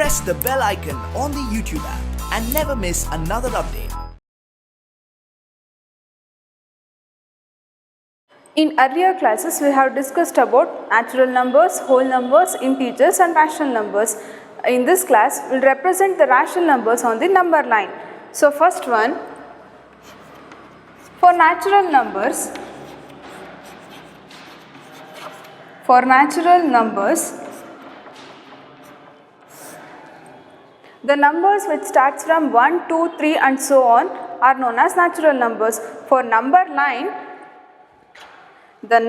press the bell icon on the YouTube app and never miss another update. In earlier classes, we have discussed about natural numbers, whole numbers, integers and rational numbers. In this class, we will represent the rational numbers on the number line. So, first one, for natural numbers, the numbers which starts from 1, 2, 3 and so on are known as natural numbers. For number line, the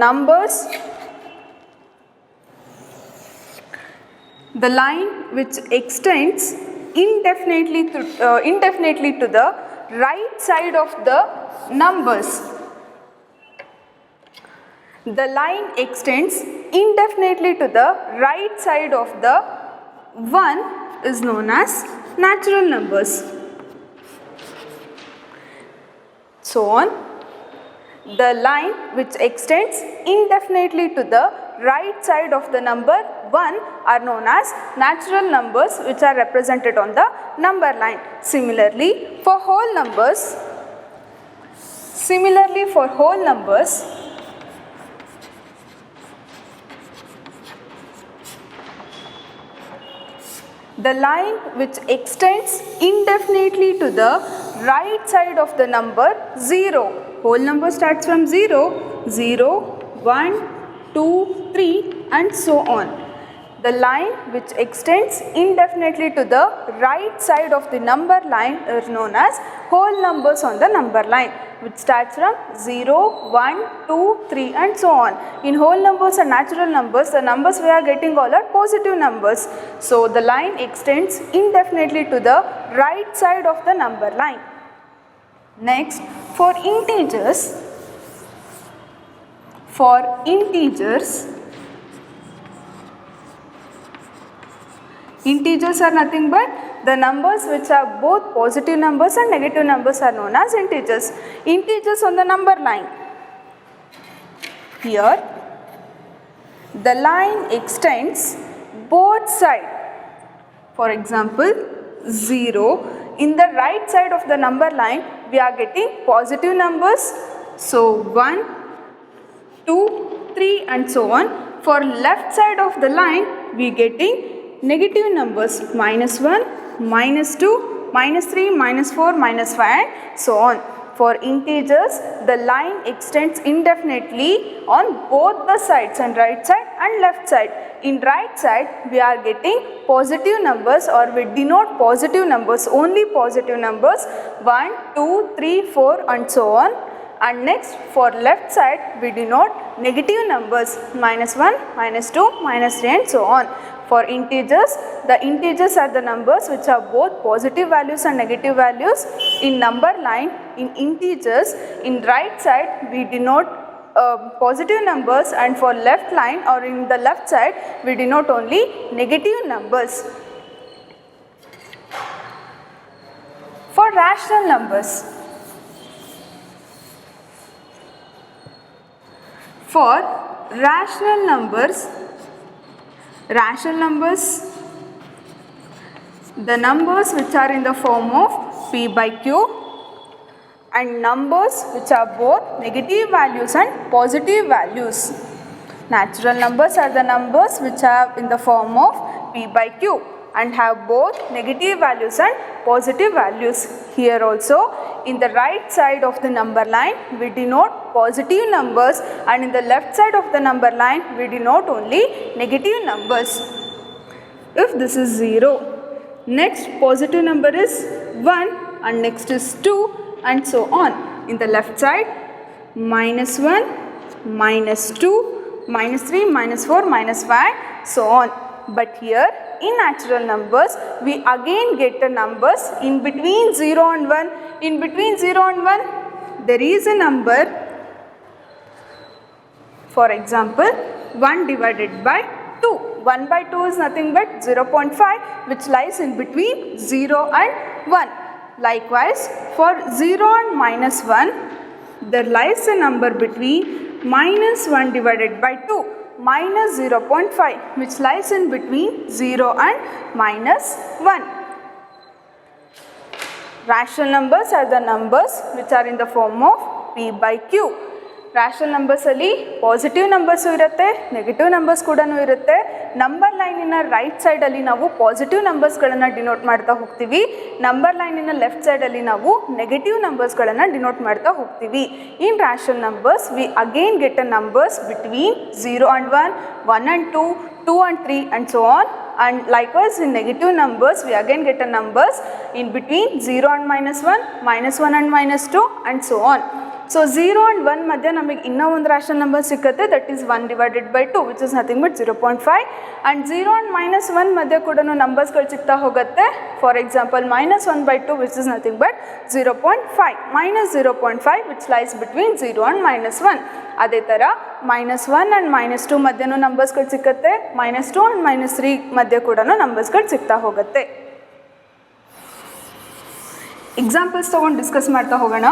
line which extends indefinitely to the right side of the numbers. The line extends indefinitely to the right side of the 1 is known as natural numbers. So on. The line which extends indefinitely to the right side of the number 1 are known as natural numbers which are represented on the number line. Similarly, for whole numbers, the line which extends indefinitely to the right side of the number 0. Whole number starts from 0, 0, 1, 2, 3 and so on. The line which extends indefinitely to the right side of the number line is known as whole numbers on the number line, which starts from 0, 1, 2, 3 and so on. In whole numbers and natural numbers, the numbers we are getting all are positive numbers. So, the line extends indefinitely to the right side of the number line. Next, for integers are nothing but the numbers which are both positive numbers and negative numbers are known as integers. Integers on the number line. Here, the line extends both sides. For example, 0. In the right side of the number line, we are getting positive numbers. So, 1, 2, 3 and so on. For left side of the line, we are getting negative numbers -1, -2, -3, -4, -5 and so on. For integers, the line extends indefinitely on both the sides and right side and left side. In right side, we are getting positive numbers or we denote positive numbers, only positive numbers 1, 2, 3, 4 and so on. And next, for left side, we denote negative numbers -1, -2, -3 and so on. For integers, the integers are the numbers which are both positive values and negative values. In number line, in integers, in right side, we denote positive numbers and for left line or in the left side, we denote only negative numbers. For rational numbers, the numbers which are in the form of P by Q and numbers which are both negative values and positive values. Natural numbers are the numbers which are in the form of P by Q and have both negative values and positive values. Here also, in the right side of the number line, we denote positive numbers and in the left side of the number line, we denote only negative numbers. If this is 0, next positive number is 1 and next is 2 and so on. In the left side, -1, -2, -3, -4, -5 so on. But here in natural numbers, we again get the numbers in between 0 and 1. In between 0 and 1, there is a number, for example, 1 divided by 2. 1 by 2 is nothing but 0.5 which lies in between 0 and 1. Likewise, for 0 and -1, there lies a number between -1 divided by 2. minus 0.5, which lies in between 0 and minus 1. Rational numbers are the numbers which are in the form of p by q. Rational ನಂಬರ್ಸಲ್ಲಿ positive numbers ಇರುತ್ತೆ, negative numbers ಕೂಡ ಇರುತ್ತೆ. Number ಲೈನಿನ right ಸೈಡಲ್ಲಿ ನಾವು positive ನಂಬರ್ಸ್ಗಳನ್ನು denote ಮಾಡ್ತಾ ಹೋಗ್ತೀವಿ. Number ಲೈನಿನ left ಸೈಡಲ್ಲಿ ನಾವು ನೆಗೆಟಿವ್ ನಂಬರ್ಸ್ಗಳನ್ನು ಡಿನೋಟ್ ಮಾಡ್ತಾ ಹೋಗ್ತೀವಿ. In rational numbers we again get a numbers between 0 and 1, 1 and 2, 2 and 3 and so on. And likewise in negative numbers we again get a numbers in between 0 and minus 1, minus 1 and minus 2 and so on. So 0 and 1 ಮಧ್ಯ ನಮಗೆ ಇನ್ನೂ ಒಂದು rational number ಸಿಕ್ಕತ್ತೆ, that is 1 divided by 2 which is nothing but 0.5. and 0 and minus 1 ಮಧ್ಯ ಕೂಡ ನಂಬರ್ಸ್ಗಳು ಸಿಗ್ತಾ ಹೋಗುತ್ತೆ. For example minus 1 by 2 which is nothing but 0.5, minus 0.5 which lies between 0 and minus 1. ಅದೇ ಥರ minus 1 and minus 2 ಮಧ್ಯನೂ ನಂಬರ್ಸ್ಗಳು ಸಿಕ್ಕತ್ತೆ, minus 2 and minus 3 ಮಧ್ಯ ಕೂಡ ನಂಬರ್ಸ್ಗಳು ಸಿಗ್ತಾ ಹೋಗುತ್ತೆ. ಎಕ್ಸಾಂಪಲ್ಸ್ ತೊಗೊಂಡು ಡಿಸ್ಕಸ್ ಮಾಡ್ತಾ ಹೋಗೋಣ.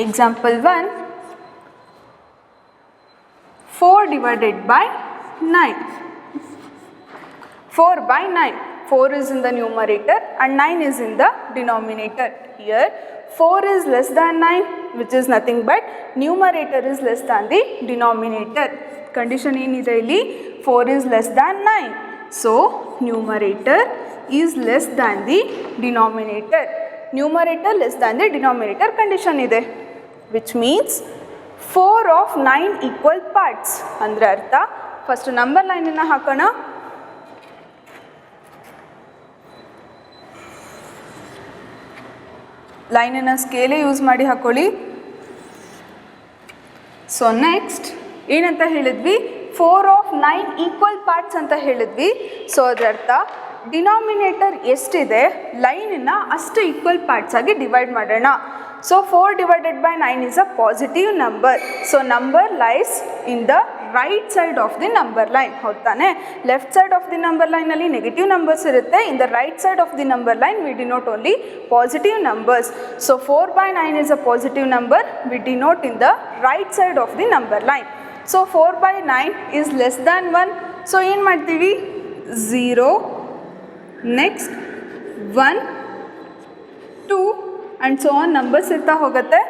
Example 1, 4 divided by 9. 4 by 9. 4 is in the numerator and 9 is in the denominator. Here 4 is less than 9, which is nothing but numerator is less than the denominator. Condition ಏನಿದೆ ಇಲ್ಲಿ, 4 is less than 9. So numerator is less than the denominator. Numerator less than the denominator condition ಇದೆ, which means 4 of 9 equal parts. ಅಂದರೆ ಅರ್ಥ, first number ಲೈನನ್ನು ಹಾಕೋಣ. ಲೈನನ್ನು ಸ್ಕೇಲೇ use ಮಾಡಿ ಹಾಕೊಳ್ಳಿ. So next ಏನಂತ ಹೇಳಿದ್ವಿ, 4 of 9 equal parts ಅಂತ ಹೇಳಿದ್ವಿ. ಸೊ ಅದರರ್ಥ ಡಿನಾಮಿನೇಟರ್ ಎಷ್ಟಿದೆ ಲೈನನ್ನು ಅಷ್ಟು ಈಕ್ವಲ್ ಪಾರ್ಟ್ಸ್ ಆಗಿ ಡಿವೈಡ್ ಮಾಡೋಣ. So 4 divided by 9 is a positive number. So number lies in the right side of the number line. ಹೌದು ತಾನೆ? Left side of the number ಲೈನಲ್ಲಿ ನೆಗೆಟಿವ್ ನಂಬರ್ಸ್ ಇರುತ್ತೆ. In the right side of the number line we denote only positive numbers. So 4 by 9 is a positive number. We denote in the right side of the number line. So 4 by 9 is less than 1. So ಏನು ಮಾಡ್ತೀವಿ, 0, next 1, 2 and so on numbers ಇರ್ತಾ ಹೋಗುತ್ತೆ.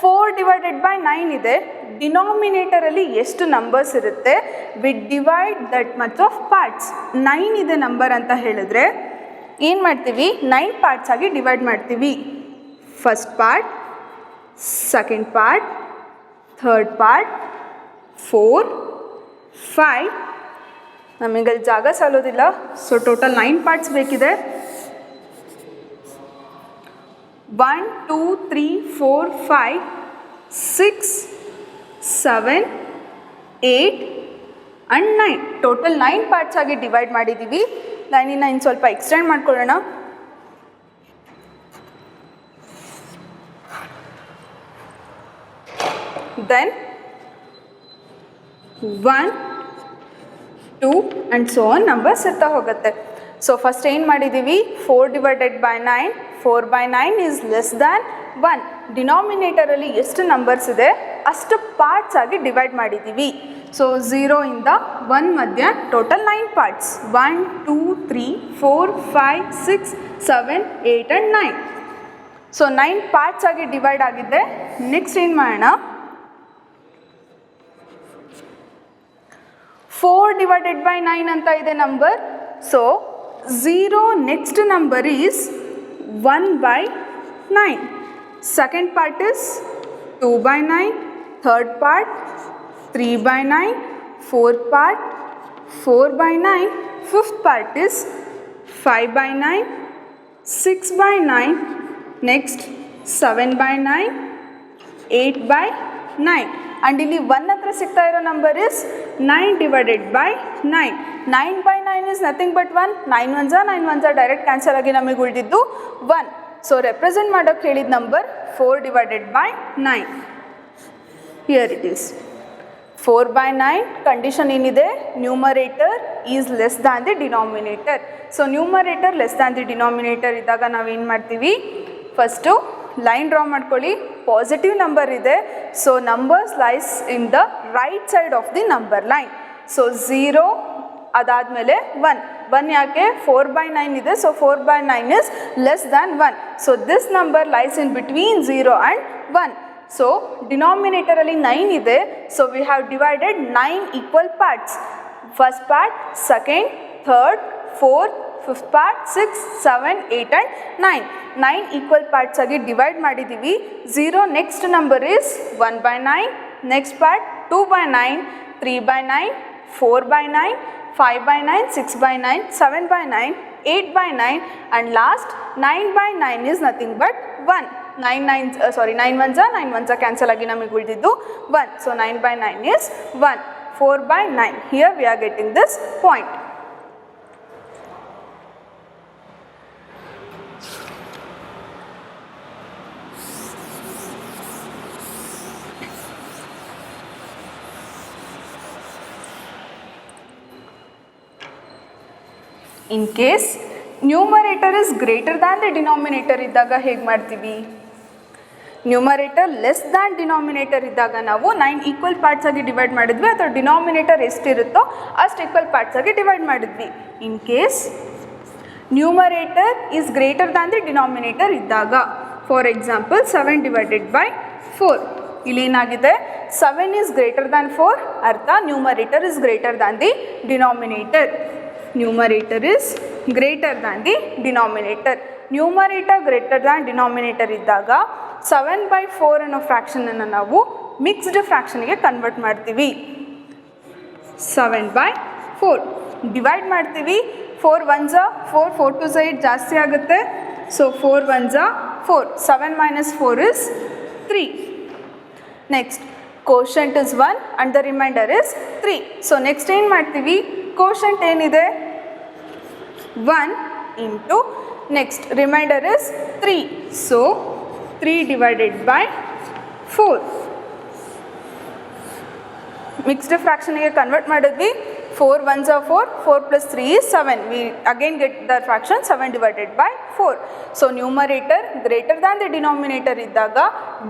4 divided by 9 ಇದೆ, ಡಿನಾಮಿನೇಟರಲ್ಲಿ ಎಷ್ಟು numbers ಇರುತ್ತೆ, we divide that much of parts. 9 ಇದೆ number ಅಂತ ಹೇಳಿದ್ರೆ ಏನು ಮಾಡ್ತೀವಿ, 9 ಪಾರ್ಟ್ಸ್ ಆಗಿ ಡಿವೈಡ್ ಮಾಡ್ತೀವಿ. First part, second part, third part, 4, 5. ನಮಗಲ್ಲಿ ಜಾಗ ಸಾಲೋದಿಲ್ಲ, ಸೊ ಟೋಟಲ್ 9 ಪಾರ್ಟ್ಸ್ ಬೇಕಿದೆ. 1, 2, 3, 4, 5, 6, 7, 8 ಆ್ಯಂಡ್ 9. ಟೋಟಲ್ 9 ಪಾರ್ಟ್ಸ್ ಆಗಿ ಡಿವೈಡ್ ಮಾಡಿದ್ದೀವಿ. ಲೈನಿನ ಇನ್ನು ಸ್ವಲ್ಪ ಎಕ್ಸ್ಟೆಂಡ್ ಮಾಡ್ಕೊಳ್ಳೋಣ. Then 1, 2 and so on numbers ಇರ್ತಾ ಹೋಗುತ್ತೆ. ಸೊ ಫಸ್ಟ್ ಏನು ಮಾಡಿದ್ದೀವಿ, 4 divided by 9, 4 by 9 is less than 1. ಡಿನಾಮಿನೇಟರಲ್ಲಿ ಎಷ್ಟು ನಂಬರ್ಸ್ ಇದೆ ಅಷ್ಟು ಪಾರ್ಟ್ಸ್ ಆಗಿ ಡಿವೈಡ್ ಮಾಡಿದ್ದೀವಿ. ಸೊ 0 ಇಂದ 1 ಮಧ್ಯ total 9 parts, 1, 2, 3, 4, 5, 6, 7, 8 and 9. So 9 parts ಆಗಿ ಡಿವೈಡ್ ಆಗಿದೆ. ನೆಕ್ಸ್ಟ್ ಏನು ಮಾಡೋಣ, 4 divided by 9 ಅಂತ ಇದೆ number. So 0 next number is 1 by 9. Second part is 2 by 9. Third part 3 by 9. Fourth part 4 by 9. Fifth part is 5 by 9. 6 by 9. Next 7 by 9. 8 by 9. And ಇಲ್ಲಿ 1 ಹತ್ರ ಸಿಗ್ತಾ ಇರೋ number is 9 divided by 9. 9 by 9 is nothing but 1. 9 ones are 9 ones are direct cancel ಆಗಿ ನಮಗೆ ಉಳಿದಿದ್ದು 1. So represent ಮಾಡೋಕ್ಕೆ ಹೇಳಿದ number 4 divided by 9. Here it is 4 by 9 condition ಏನಿದೆ, numerator is less than the denominator. So numerator less than the denominator ಇದ್ದಾಗ ನಾವೇನು ಮಾಡ್ತೀವಿ, first line draw ಮಾಡ್ಕೊಳ್ಳಿ. ಪಾಸಿಟಿವ್ ನಂಬರ್ ಇದೆ, so numbers lies in the right side of the number line. So 0 ಅದಾದಮೇಲೆ 1 ಯಾಕೆ, 4 by 9 ಇದೆ, so 4 by 9 is less than 1. So this number lies in between 0 and 1. So ಡಿನಾಮಿನೇಟರಲ್ಲಿ 9 ಇದೆ, so we have divided 9 equal parts. First part, second, third, fourth, fifth part, 6, 7, 8 and 9 equal parts ಆಗಿ divide ಮಾಡಿದ್ದೀವಿ. 0 next number is 1 by 9, next part 2 by 9, 3 by 9, 4 by 9, 5 by 9, 6 by 9, 7 by 9, 8 by 9 and last 9 by 9 is nothing but 1. 9 ones are cancel agi namige ulididdu 1. So 9 by 9 is 1. 4 by 9. Here we are getting this point. In case numerator is greater than the denominator ಇದ್ದಾಗ ಹೇಗೆ ಮಾಡ್ತೀವಿ, numerator less than denominator ಇದ್ದಾಗ ನಾವು 9 equal parts ಆಗಿ divide ಮಾಡಿದ್ವಿ, ಅಥವಾ denominator ಎಷ್ಟಿರುತ್ತೋ ಅಷ್ಟು equal parts ಆಗಿ ಡಿವೈಡ್ ಮಾಡಿದ್ವಿ. In case numerator is greater than the denominator ಇದ್ದಾಗ, ಫಾರ್ ಎಕ್ಸಾಂಪಲ್ 7 ಡಿವೈಡೆಡ್ ಬೈ 4, ಇಲ್ಲಿ ಏನಾಗಿದೆ, 7 ಈಸ್ ಗ್ರೇಟರ್ ದ್ಯಾನ್ 4, ಅರ್ಥ numerator is greater than the denominator. Numerator is greater than the denominator. Numerator greater than denominator ಇದ್ದಾಗ 7 by 4 ಅನ್ನೋ ಫ್ರ್ಯಾಕ್ಷನನ್ನು ನಾವು mixed ಫ್ರ್ಯಾಕ್ಷನ್ಗೆ convert ಮಾಡ್ತೀವಿ. 7 by 4 divide ಮಾಡ್ತೀವಿ. 4 1s 4, 4 2s 8 ಜಾಸ್ತಿ ಆಗುತ್ತೆ. So 4 1s 4, 7 minus 4 is 3. Next quotient is 1 and the remainder is 3. So next ಏನು ಮಾಡ್ತೀವಿ, quotient ಏನಿದೆ 1 into next remainder is 3. So 3 divided by 4. Mixed fraction ಗೆ ಕನ್ವರ್ಟ್ ಮಾಡಿದ್ವಿ. 4 1s are 4, 4 plus 3 is 7. We again get the fraction 7 divided by 4. So numerator greater than the denominator ಇದ್ದಾಗ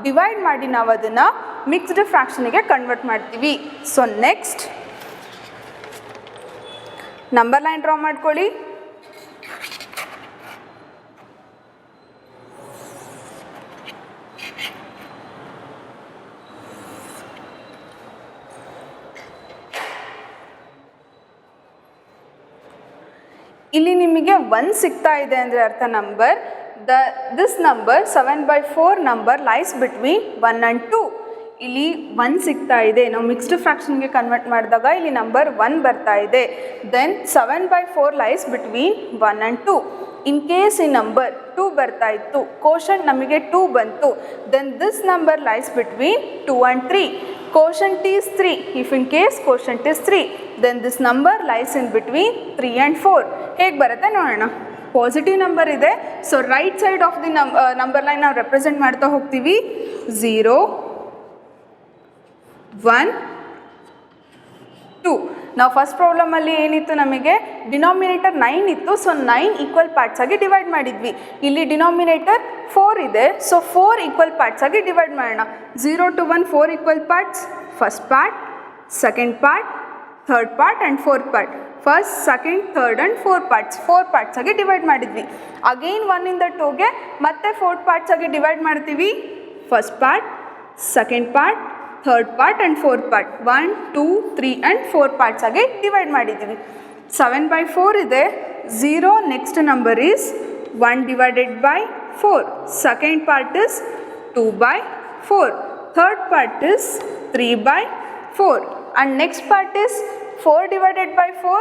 divide ಮಾಡಿ ನಾವು ಅದನ್ನು mixed ಫ್ರ್ಯಾಕ್ಷನ್ಗೆ convert ಮಾಡ್ತೀವಿ. So next number line draw ಮಾಡ್ಕೊಳ್ಳಿ. ಇಲ್ಲಿ ನಿಮಗೆ 1 ಸಿಗ್ತಾ ಇದೆ ಅಂದರೆ ಅರ್ಥ number this number 7 by 4 number lies between 1 and 2. ಇಲ್ಲಿ 1 ಸಿಗ್ತಾ ಇದೆ, ನಾವು ಮಿಕ್ಸ್ಡ್ ಫ್ರ್ಯಾಕ್ಷನ್ಗೆ ಕನ್ವರ್ಟ್ ಮಾಡಿದಾಗ ಇಲ್ಲಿ ನಂಬರ್ 1 ಬರ್ತಾ ಇದೆ. Then 7 by 4 lies between 1 and 2. In case ಈ ನಂಬರ್ 2 ಬರ್ತಾ ಇತ್ತು, ಕೋಶಂಟ್ ನಮಗೆ 2 ಬಂತು, then this number lies between 2 and 3. Quotient is 3. If in case quotient is 3, then this number lies in between 3 and 4. ಹೇಗೆ ಬರುತ್ತೆ ನೋಡೋಣ. ಪಾಸಿಟಿವ್ ನಂಬರ್ ಇದೆ, so right side of the number line ನಾವು represent ಮಾಡ್ತಾ ಹೋಗ್ತೀವಿ. 0 1 2. ನಾವು ಫಸ್ಟ್ ಪ್ರಾಬ್ಲಮಲ್ಲಿ ಏನಿತ್ತು, ನಮಗೆ ಡಿನಾಮಿನೇಟರ್ 9 ಇತ್ತು, ಸೊ 9 ಈಕ್ವಲ್ ಪಾರ್ಟ್ಸ್ ಆಗಿ ಡಿವೈಡ್ ಮಾಡಿದ್ವಿ. ಇಲ್ಲಿ ಡಿನಾಮಿನೇಟರ್ 4 ಇದೆ, ಸೊ 4 ಈಕ್ವಲ್ ಪಾರ್ಟ್ಸ್ ಆಗಿ ಡಿವೈಡ್ ಮಾಡೋಣ. 0 to 1 4 equal parts, first part, second part, third part and fourth part. First, second, third and fourth parts ಆಗಿ ಡಿವೈಡ್ ಮಾಡಿದ್ವಿ. ಅಗೈನ್ 1 ಇಂದ 2ಗೆ ಮತ್ತೆ 4 ಪಾರ್ಟ್ಸ್ ಆಗಿ ಡಿವೈಡ್ ಮಾಡ್ತೀವಿ. First part, second part, third part and fourth part, 1 2 3 and 4 parts ಆಗಿ divide ಮಾಡಿದ್ದೀವಿ. 7 by 4 ಇದೆ. 0 next number is 1 divided by 4. Second part is 2 by 4. Third part is 3 by 4. And next part is 4 divided by 4.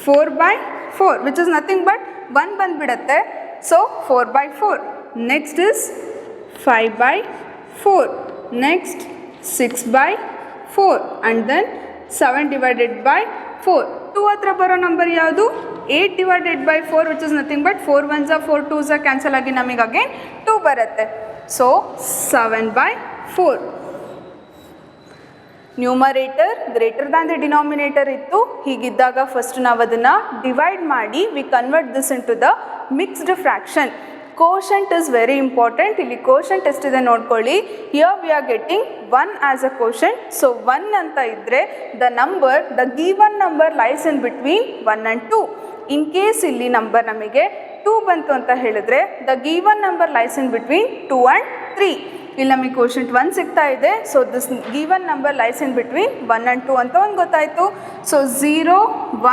4 by 4 which is nothing but 1 ಬಂದುಬಿಡುತ್ತೆ. So 4 by 4. Next is 5 by 4. Next 6 by 4 and then 7 divided by 4. 2 ಹತ್ರ ಬರೋ number ಯಾವುದು? 8 divided by 4 which is nothing but 4 1s 4 2s cancel ಆಗಿ ನಮಗೆ again 2 ಬರುತ್ತೆ. So 7 by 4. Numerator greater than the denominator ಇತ್ತು. ಹೀಗಿದ್ದಾಗ first ನಾವು ಅದನ್ನು ಡಿವೈಡ್ ಮಾಡಿ we convert this into the mixed fraction. Quotient is very important. ಇಲ್ಲಿ quotient ಎಷ್ಟಿದೆ ನೋಡ್ಕೊಳ್ಳಿ. Here we are getting 1 as a quotient. So 1 ಅಂತ ಇದ್ದರೆ the given number lies in between 1 and 2. In case ಇಲ್ಲಿ number ನಮಗೆ 2 ಬಂತು ಅಂತ ಹೇಳಿದ್ರೆ the given number lies in between 2 and 3. ಇಲ್ಲಿ ನಮಗೆ ಕೋಶಂಟ್ 1 ಸಿಗ್ತಾ ಇದೆ. So this given number lies in between 1 and 2 ಅಂತ ಒಂದು ಗೊತ್ತಾಯಿತು. ಸೊ 0,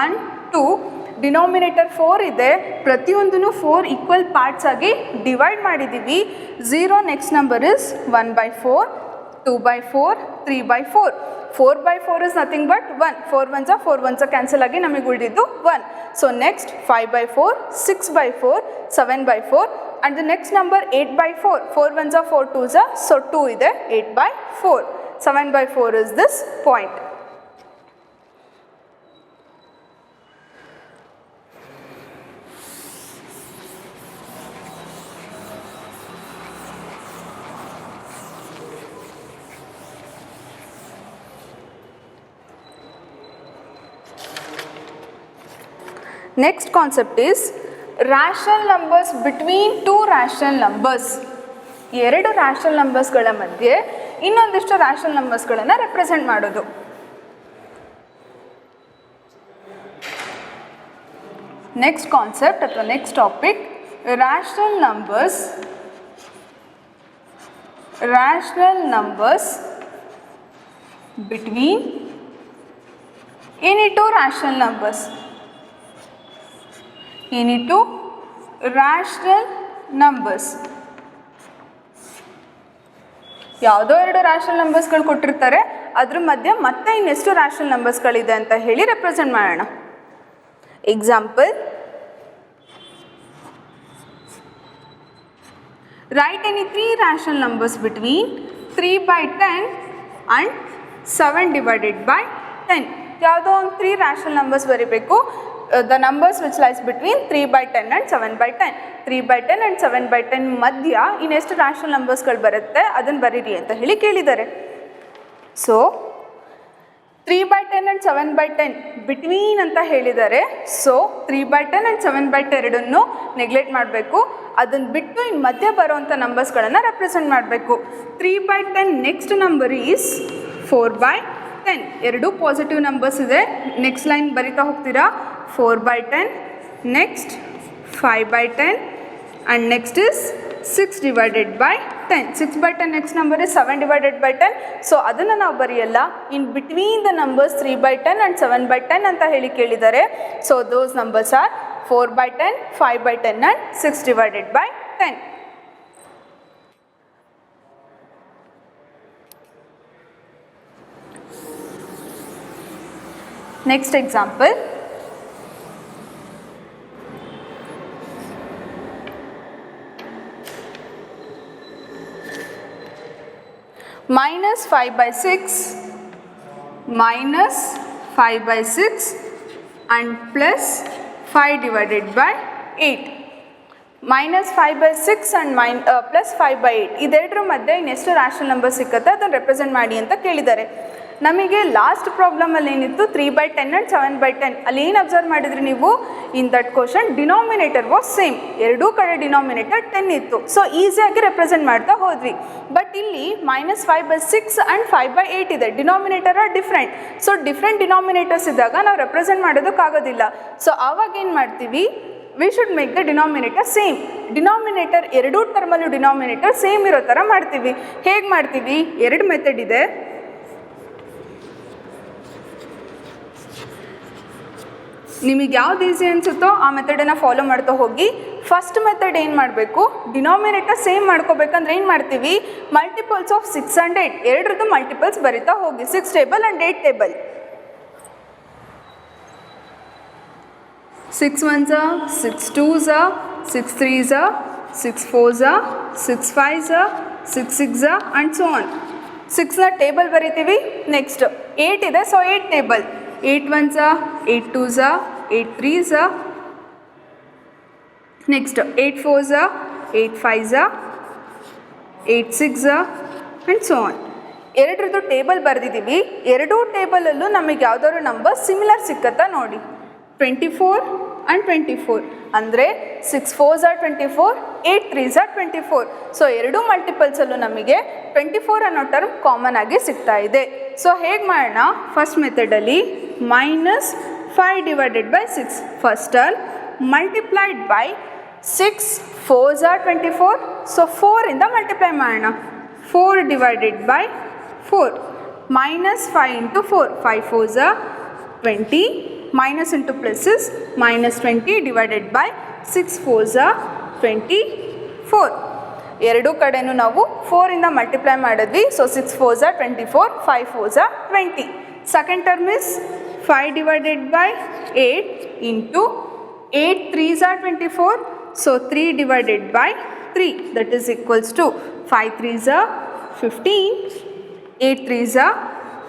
1, 2 ಡಿನಾಮಿನೇಟರ್ 4 ಇದೆ. ಪ್ರತಿಯೊಂದೂ 4 ಈಕ್ವಲ್ ಪಾರ್ಟ್ಸ್ ಆಗಿ ಡಿವೈಡ್ ಮಾಡಿದ್ದೀವಿ. 0 next number is 1/4, 2/4, 3/4. 4/4 is nothing but 1. 4 ones are 4 ones cancel ಆಗಿ ನಮಗೆ ಉಳಿದಿದ್ದು 1. So next 5/4, 6/4, 7/4 and the next number 8/4. 4 ones are 4 twos are, so 2 ಇದೆ 8/4. 7/4 is this point. Next concept is rational numbers between two rational numbers. ಎರಡು rational ನಂಬರ್ಸ್ಗಳ ಮಧ್ಯೆ ಇನ್ನೊಂದಿಷ್ಟು rational ನಂಬರ್ಸ್ಗಳನ್ನು represent ಮಾಡೋದು. Next concept ಅಥವಾ next topic rational numbers between any two rational numbers. any two rational numbers. ಯಾವುದೋ ಎರಡು rational ನಂಬರ್ಸ್ಗಳು ಕೊಟ್ಟಿರ್ತಾರೆ, ಅದ್ರ ಮಧ್ಯೆ ಮತ್ತೆ ಇನ್ನೆಷ್ಟು ರ್ಯಾಷನಲ್ ನಂಬರ್ಸ್ಗಳಿದೆ ಅಂತ ಹೇಳಿ ರೆಪ್ರೆಸೆಂಟ್ ಮಾಡೋಣ. Example, write any three rational numbers between 3/10 and 7/10. ಯಾವುದೋ ಒಂದು 3 ರ್ಯಾಷನಲ್ ನಂಬರ್ಸ್ ಬರೀಬೇಕು. The numbers which lies between 3/10 and 7/10. 3/10 and 7/10 ಮಧ್ಯ ಇನ್ನೆಷ್ಟು ರ್ಯಾಷನಲ್ ನಂಬರ್ಸ್ಗಳು ಬರುತ್ತೆ ಅದನ್ನು ಬರೀರಿ ಅಂತ ಹೇಳಿ ಕೇಳಿದ್ದಾರೆ. ಸೊ 3/10 and 7/10 ಬಿಟ್ವೀನ್ ಅಂತ ಹೇಳಿದ್ದಾರೆ. ಸೊ 3/10 and 7/2 ನೆಗ್ಲೆಕ್ಟ್ ಮಾಡಬೇಕು. ಅದನ್ನು ಬಿಟ್ಟು ಇನ್ನು ಮಧ್ಯೆ ಬರೋವಂಥ ನಂಬರ್ಸ್ಗಳನ್ನು ರೆಪ್ರೆಸೆಂಟ್ ಮಾಡಬೇಕು. 3/10 ನೆಕ್ಸ್ಟ್ ನಂಬರ್ ಈಸ್ 4/10. ಎರಡು ಪಾಸಿಟಿವ್ ನಂಬರ್ಸ್ ಇದೆ. ನೆಕ್ಸ್ಟ್ ಲೈನ್ ಬರಿತಾ ಹೋಗ್ತೀರಾ. 4/10, next 5/10 and next is 6/10. 6/10 next number is 7/10. So ಅದನ್ನು ನಾವು ಬರೆಯಲ್ಲ. In between the numbers 3/10 and 7/10 ಅಂತ ಹೇಳಿ ಕೇಳಿದ್ದಾರೆ. So those numbers are 4/10, 5/10 and 6/10. Next example, -5/6 and +5/8. -5/6 and +5/8 ಇದೆರಡರ ಮಧ್ಯೆ ಇನ್ನೆಷ್ಟು ರ್ಯಾಷನಲ್ ನಂಬರ್ ಸಿಕ್ಕತ್ತೆ ಅದನ್ನು ರೆಪ್ರೆಸೆಂಟ್ ಮಾಡಿ ಅಂತ ಕೇಳಿದ್ದಾರೆ. ನಮಗೆ ಲಾಸ್ಟ್ ಪ್ರಾಬ್ಲಮಲ್ಲಿ ಏನಿತ್ತು 3/10 and 7/10. ಅಲ್ಲಿ ಏನು ಅಬ್ಸರ್ವ್ ಮಾಡಿದ್ರಿ ನೀವು, in that question denominator was same. ಎರಡೂ ಕಡೆ ಡಿನಾಮಿನೇಟರ್ 10 ಇತ್ತು. ಸೊ ಈಸಿಯಾಗಿ ರೆಪ್ರೆಸೆಂಟ್ ಮಾಡ್ತಾ ಹೋದ್ವಿ. ಬಟ್ ಇಲ್ಲಿ -5/6 and 5/8 ಇದೆ. Denominator are different. So different denominators ಇದ್ದಾಗ ನಾವು ರೆಪ್ರೆಸೆಂಟ್ ಮಾಡೋದಕ್ಕಾಗೋದಿಲ್ಲ. ಸೊ ಆವಾಗ ಏನು ಮಾಡ್ತೀವಿ, we should make the denominator same. Denominator ಎರಡೂ ಟರ್ಮಲ್ಲೂ ಡಿನಾಮಿನೇಟರ್ ಸೇಮ್ ಇರೋ ಥರ ಮಾಡ್ತೀವಿ. ಹೇಗೆ ಮಾಡ್ತೀವಿ, ಎರಡು ಮೆಥಡ್ ಇದೆ. ನಿಮಗೆ ಯಾವ್ದು ಈಸಿ ಅನಿಸುತ್ತೋ ಆ ಮೆಥಡನ್ನು ಫಾಲೋ ಮಾಡ್ತಾ ಹೋಗಿ. ಫಸ್ಟ್ ಮೆಥಡ್ ಏನು ಮಾಡಬೇಕು, ಡಿನಾಮಿನೇಟರ್ ಸೇಮ್ ಮಾಡ್ಕೋಬೇಕಂದ್ರೆ ಏನು ಮಾಡ್ತೀವಿ, ಮಲ್ಟಿಪಲ್ಸ್ ಆಫ್ 6 and 8 ಎರಡರದ್ದು ಮಲ್ಟಿಪಲ್ಸ್ ಬರಿತಾ ಹೋಗಿ. 6 table and 8 table. 6 1s are 6 2s are 6 3s are 6 4s are 6 5s are 6 6s are and so on. 6ನ ಟೇಬಲ್ ಬರಿತೀವಿ. ನೆಕ್ಸ್ಟ್ 8 ಇದೆ, so 8 table. 8 1s are 8 2s are 8 3s are. Next 8 4s are 8 5s are 8 6s are and so on. ಎರಡರದ್ದು table ಬರೆದಿದ್ದೀವಿ. ಎರಡೂ ಟೇಬಲಲ್ಲೂ ನಮಗೆ ಯಾವುದಾದ್ರು number similar ಸಿಕ್ಕತ್ತಾ ನೋಡಿ. 24 and 24 ಅಂದರೆ 6 4s are 24, 8 3s are 24. So ಎರಡೂ ಮಲ್ಟಿಪಲ್ಸಲ್ಲೂ ನಮಗೆ 24 ಅನ್ನೋ ಟರ್ಮ್ ಕಾಮನ್ ಆಗಿ ಸಿಗ್ತಾ ಇದೆ. ಸೊ ಹೇಗೆ ಮಾಡೋಣ? ಫಸ್ಟ್ ಮೆಥಡಲ್ಲಿ -5 divided by 6 first term multiplied by 6 4s are 24. So 4 ಇಂದ ಮಲ್ಟಿಪ್ಲೈ ಮಾಡೋಣ. 4 divided by 4 -5 into 4 5 4s are 20 minus into plus is -20 divided by 6 4s are 24. ಎರಡೂ ಕಡೆನೂ ನಾವು 4 ಇಂದ ಮಲ್ಟಿಪ್ಲೈ ಮಾಡಿದ್ವಿ. So 6 4s are 24, 5 4s are 20. Second term is 5 divided by 8 into 8 3s are 24. So 3 divided by 3 that is equals to 5 3s are 15, 8 3s are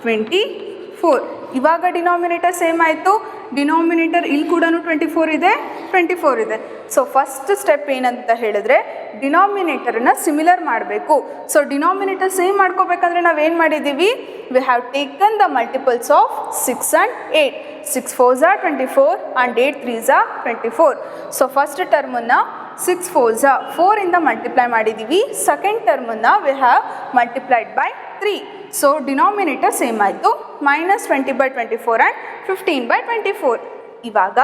24. ಇವಾಗ denominator same ಆಯಿತು. Denominator ಇಲ್ಲಿ ಕೂಡ 24 ಇದೆ, 24 ಇದೆ. ಸೊ ಫಸ್ಟ್ ಸ್ಟೆಪ್ ಏನಂತ ಹೇಳಿದ್ರೆ ಡಿನಾಮಿನೇಟರನ್ನು similar ಮಾಡಬೇಕು. So denominator same ಮಾಡ್ಕೋಬೇಕಂದ್ರೆ ನಾವೇನು ಮಾಡಿದ್ದೀವಿ? We have taken the multiples of 6 and 8. 6 4s are 24 and 8 3s are 24. So first ಟರ್ಮನ್ನು 6 4s are 4 ಇಂದ ಮಲ್ಟಿಪ್ಲೈ ಮಾಡಿದ್ದೀವಿ. ಸೆಕೆಂಡ್ ಟರ್ಮನ್ನು we have multiplied by 3. So denominator same ಆಯಿತು. -20 by 24 and 15 by 24. ಇವಾಗ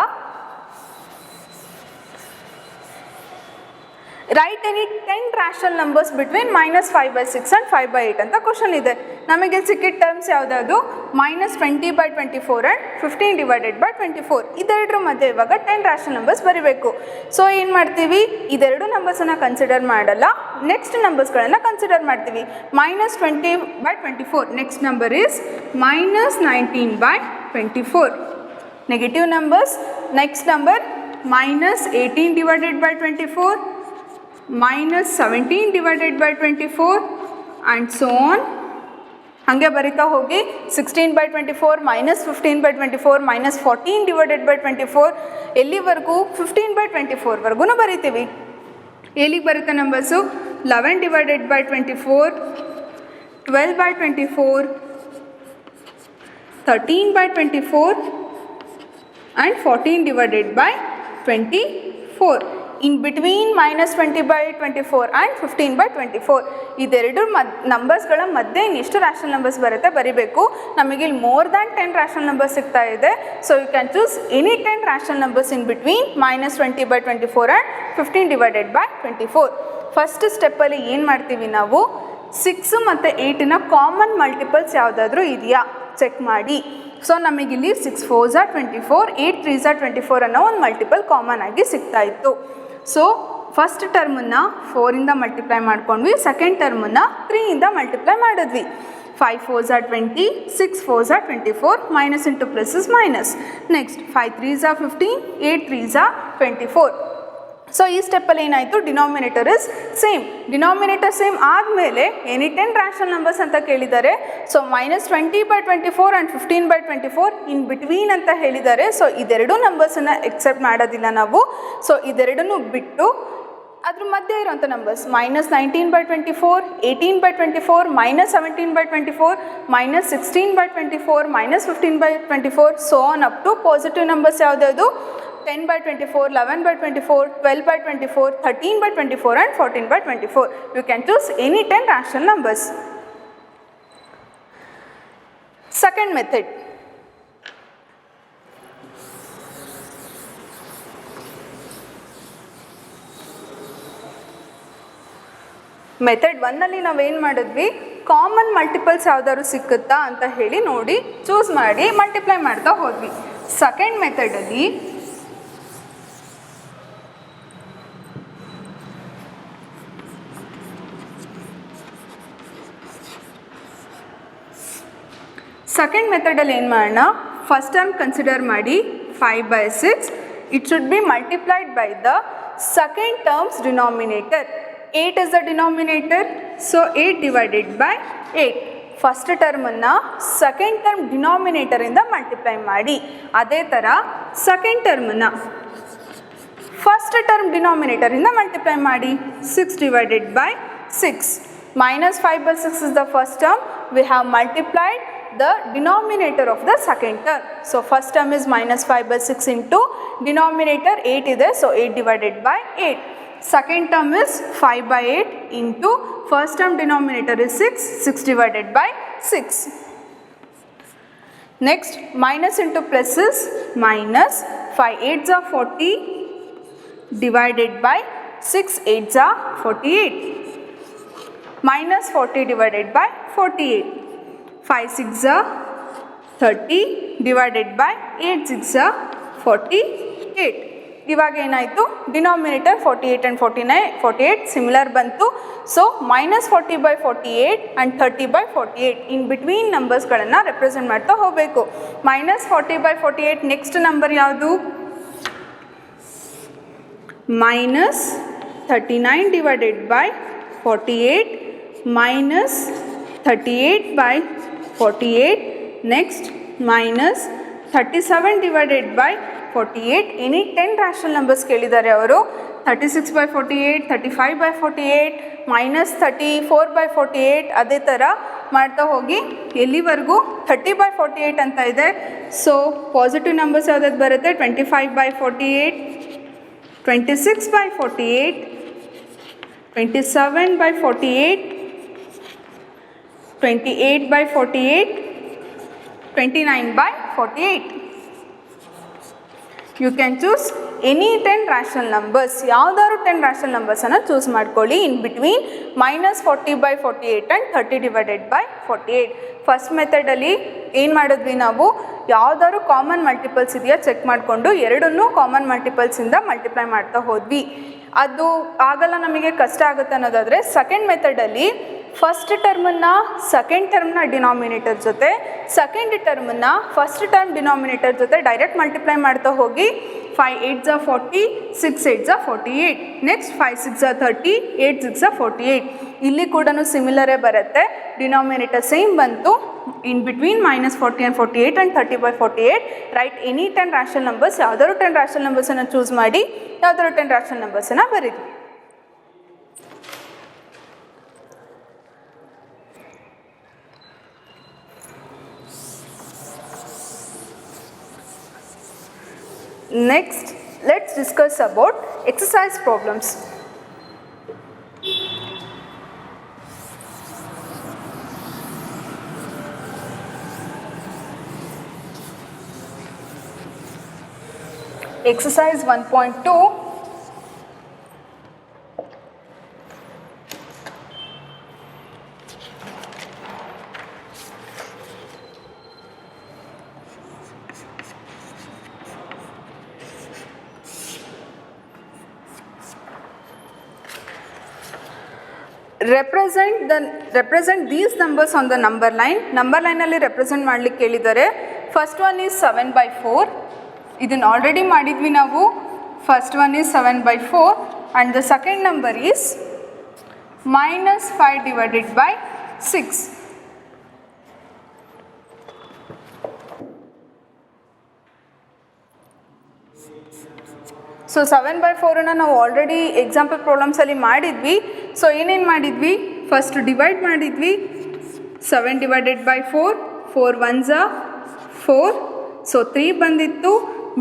write any 10 rational numbers between -5 by 6 and 5 by 8 ಅಂತ question ಇದೆ. ನಮಗೆ ಸಿಕ್ಕಿದ ಟರ್ಮ್ಸ್ ಯಾವುದಾದ್ರು? -20 by 24 and 15 divided by 24. ಇದೆರಡರ ಮಧ್ಯೆ ಇವಾಗ 10 ರ್ಯಾಷನಲ್ ನಂಬರ್ಸ್ ಬರೀಬೇಕು. ಸೊ ಏನು ಮಾಡ್ತೀವಿ? ಇದೆರಡು ನಂಬರ್ಸನ್ನು ಕನ್ಸಿಡರ್ ಮಾಡಲ್ಲ, ನೆಕ್ಸ್ಟ್ ನಂಬರ್ಸ್ಗಳನ್ನು ಕನ್ಸಿಡರ್ ಮಾಡ್ತೀವಿ. -20 by 24 next number is -19 by 24. Negative numbers next number -18 divided by 24, -17 divided by 24 and so on. ಹಾಗೆ ಬರಿತಾ ಹೋಗಿ 16 by 24, -15 by 24, -14 divided by 24, ಎಲ್ಲಿವರೆಗೂ 15 by 24 ವರೆಗೂ ಬರಿತೀವಿ. ಎಲ್ಲಿಗೆ ಬರುತ್ತೆ numbers? 11 divided by 24, 12 by 24, 13 by 24 and 14 divided by 24. In between -20 by 24 and 15 by 24 ಇದೆರಡು ನಂಬರ್ಸ್ಗಳ ಮಧ್ಯೆ ಇನ್ನೆಷ್ಟು ರ್ಯಾಷನಲ್ ನಂಬರ್ಸ್ ಬರುತ್ತೆ ಬರಿಬೇಕು. ನಮಗೆ ಇಲ್ಲಿ ಮೋರ್ ದ್ಯಾನ್ 10 ರ್ಯಾಷನಲ್ ನಂಬರ್ಸ್ ಸಿಗ್ತಾ ಇದೆ. So you can choose any 10 rational numbers in between -20 by 24 and 15 divided by 24. First ಸ್ಟೆಪ್ಪಲ್ಲಿ ಏನು ಮಾಡ್ತೀವಿ ನಾವು? 6 ಮತ್ತು 8ನ ಕಾಮನ್ ಮಲ್ಟಿಪಲ್ಸ್ ಯಾವುದಾದ್ರೂ ಇದೆಯಾ ಚೆಕ್ ಮಾಡಿ. ಸೊ ನಮಗಿಲ್ಲಿ 6 4s are 24, 8 3s are 24 ಅನ್ನೋ ಒಂದು ಮಲ್ಟಿಪಲ್ ಕಾಮನ್ ಆಗಿ ಸಿಗ್ತಾ ಇತ್ತು. ಸೊ ಫಸ್ಟ್ ಟರ್ಮನ್ನು 4 ಇಂದ ಮಲ್ಟಿಪ್ಲೈ ಮಾಡ್ಕೊಂಡ್ವಿ, ಸೆಕೆಂಡ್ ಟರ್ಮನ್ನು 3 ಇಂದ ಮಲ್ಟಿಪ್ಲೈ ಮಾಡಿದ್ವಿ. 5 4s are 20, 6 4s are 24, minus into plus is minus. Next 5 3s are 15, 8 3s are 24. So ಈ ಸ್ಟೆಪ್ಪಲ್ಲಿ ಏನಾಯಿತು? Denominator is same. Denominator same ಆದಮೇಲೆ ಎನಿ 10 ರ್ಯಾಷನಲ್ ನಂಬರ್ಸ್ ಅಂತ ಕೇಳಿದ್ದಾರೆ. So -20 by 24 and 15 by 24 in between ಅಂತ ಹೇಳಿದ್ದಾರೆ. So ಇದೆರಡು ನಂಬರ್ಸನ್ನು accept ಮಾಡೋದಿಲ್ಲ ನಾವು. ಸೊ ಇದೆರಡನ್ನೂ ಬಿಟ್ಟು ಅದ್ರ ಮಧ್ಯೆ ಇರೋಂಥ numbers -19 by 24, 18 by 24, -17 by 24, -16 by 24, -15 by 24, so on up to positive numbers ಯಾವುದ್ಯಾವುದು? 10 by 24, 11 by 24, 12 by 24, 13 by 24 and 14 by 24. You can choose any 10 rational numbers. Second method. Method 1ನಲ್ಲಿ ನಾವೇನು ಮಾಡಿದ್ವಿ? ಕಾಮನ್ ಮಲ್ಟಿಪಲ್ಸ್ ಯಾವ್ದಾದ್ರು ಸಿಕ್ಕುತ್ತಾ ಅಂತ ಹೇಳಿ ನೋಡಿ ಚೂಸ್ ಮಾಡಿ ಮಲ್ಟಿಪ್ಲೈ ಮಾಡ್ತಾ ಹೋದ್ವಿ. ಸೆಕೆಂಡ್ ಮೆಥಡಲ್ಲಿ ಏನು ಮಾಡೋಣ? ಫಸ್ಟ್ ಟರ್ಮ್ ಕನ್ಸಿಡರ್ ಮಾಡಿ 5 by 6. It should be multiplied by the second terms denominator. 8 is the denominator, so 8 divided by 8. First ಟರ್ಮನ್ನು ಸೆಕೆಂಡ್ ಟರ್ಮ್ ಡಿನಾಮಿನೇಟರಿಂದ ಮಲ್ಟಿಪ್ಲೈ ಮಾಡಿ. ಅದೇ ಥರ ಸೆಕೆಂಡ್ ಟರ್ಮನ್ನು ಫಸ್ಟ್ ಟರ್ಮ್ ಡಿನಾಮಿನೇಟರಿಂದ ಮಲ್ಟಿಪ್ಲೈ ಮಾಡಿ. 6 divided by 6. -5 by 6 is the first term, we have multiplied the denominator of the second term. So first term is minus 5 by 6 into denominator 8 ಇದೆ, so 8 divided by 8. Second term is 5 by 8 into first term denominator is 6, 6 divided by 6. Next, minus into plus is minus 5 8s are 40 divided by 6 8s are 48. Minus 40 divided by 48. 5 6 are 30 divided by 8 6 are 48. ಇವಾಗ ಏನಾಯಿತು, denominator 48 and 48 similar ಬಂತು. So minus 40 by 48 and 30 by 48 in between ನಂಬರ್ಸ್ಗಳನ್ನು represent ಮಾಡ್ತಾ ಹೋಗಬೇಕು. minus 40 by 48 next number ಯಾವುದು? minus 39 divided by 48 minus 38 by 48. Next, minus 37 divided by 48. Any 10 rational numbers ಕೇಳಿದ್ದಾರೆ ಅವರು. 36 by 48, 35 by 48, minus 34 by 48 ಅದೇ ಥರ ಮಾಡ್ತಾ ಹೋಗಿ ಎಲ್ಲಿವರೆಗೂ 30 by 48 ಅಂತ ಇದೆ. ಸೊ ಪಾಸಿಟಿವ್ ನಂಬರ್ಸ್ ಯಾವ್ದಾದ್ರು ಬರುತ್ತೆ? 25 by 48, 26 by 48, 27 by 48, 28 by 48, 29 by 48. You can choose any 10 rational numbers. ಯಾವುದಾದ್ರು 10 rational numbers ಅನ್ನು ಚೂಸ್ ಮಾಡ್ಕೊಳ್ಳಿ in between minus 40 by 48 and 30 divided by 48. First ಮೆಥಡಲ್ಲಿ ಏನು ಮಾಡಿದ್ವಿ ನಾವು, ಯಾವುದಾದ್ರು ಕಾಮನ್ ಮಲ್ಟಿಪಲ್ಸ್ ಇದೆಯಾ ಚೆಕ್ ಮಾಡಿಕೊಂಡು ಎರಡನ್ನೂ ಕಾಮನ್ ಮಲ್ಟಿಪಲ್ಸಿಂದ ಮಲ್ಟಿಪ್ಲೈ ಮಾಡ್ತಾ ಹೋದ್ವಿ. ಅದು ಆಗಲ್ಲ, ನಮಗೆ ಕಷ್ಟ ಆಗುತ್ತೆ ಅನ್ನೋದಾದರೆ ಸೆಕೆಂಡ್ ಮೆಥಡಲ್ಲಿ ಫಸ್ಟ್ ಟರ್ಮನ್ನು ಸೆಕೆಂಡ್ ಟರ್ಮ್ನ ಡಿನಾಮಿನೇಟರ್ ಜೊತೆ, ಸೆಕೆಂಡ್ ಟರ್ಮನ್ನು ಫಸ್ಟ್ ಟರ್ಮ್ ಡಿನಾಮಿನೇಟರ್ ಜೊತೆ ಡೈರೆಕ್ಟ್ ಮಲ್ಟಿಪ್ಲೈ ಮಾಡ್ತಾ ಹೋಗಿ 5 8s are 40, 6 8s are 48. Next 5 6 are 30, 8 6 are 48. ಇಲ್ಲಿ ಕೂಡ ಸಿಮಿಲರೇ ಬರುತ್ತೆ, ಡಿನಾಮಿನೇಟರ್ ಸೇಮ್ ಬಂತು. ಇನ್ between minus 40 and 48 and 30 by 48 right any 10 rational numbers. ಯಾವುದಾದ್ರು 10 ರ್ಯಾಷನಲ್ ನಂಬರ್ಸನ್ನು ಚೂಸ್ ಮಾಡಿ ಯಾವುದಾದ್ರು 10 ರ್ಯಾಷನಲ್ ನಂಬರ್ಸನ್ನು ಬರೀರಿ. Next, let's discuss about exercise problems. Exercise 1.2. represent these numbers on the number line. Number line ಅಲ್ಲಿ represent ಮಾಡ್ಲಿಕ್ಕೆ ಹೇಳಿದ್ದಾರೆ. First one is 7 by 4. ಇದನ್ನು already ಮಾಡಿದ್ವಿ ನಾವು. First one is 7 by 4 and the second number is minus 5 divided by 6. So 7 by 4 ನಾವು already example ಪ್ರಾಬ್ಲಮ್ಸಲ್ಲಿ ಮಾಡಿದ್ವಿ. So ಏನೇನು ಮಾಡಿದ್ವಿ, ಫಸ್ಟ್ ಡಿವೈಡ್ ಮಾಡಿದ್ವಿ. 7 divided by 4, 4 1s are 4, so 3 ಬಂದಿತ್ತು.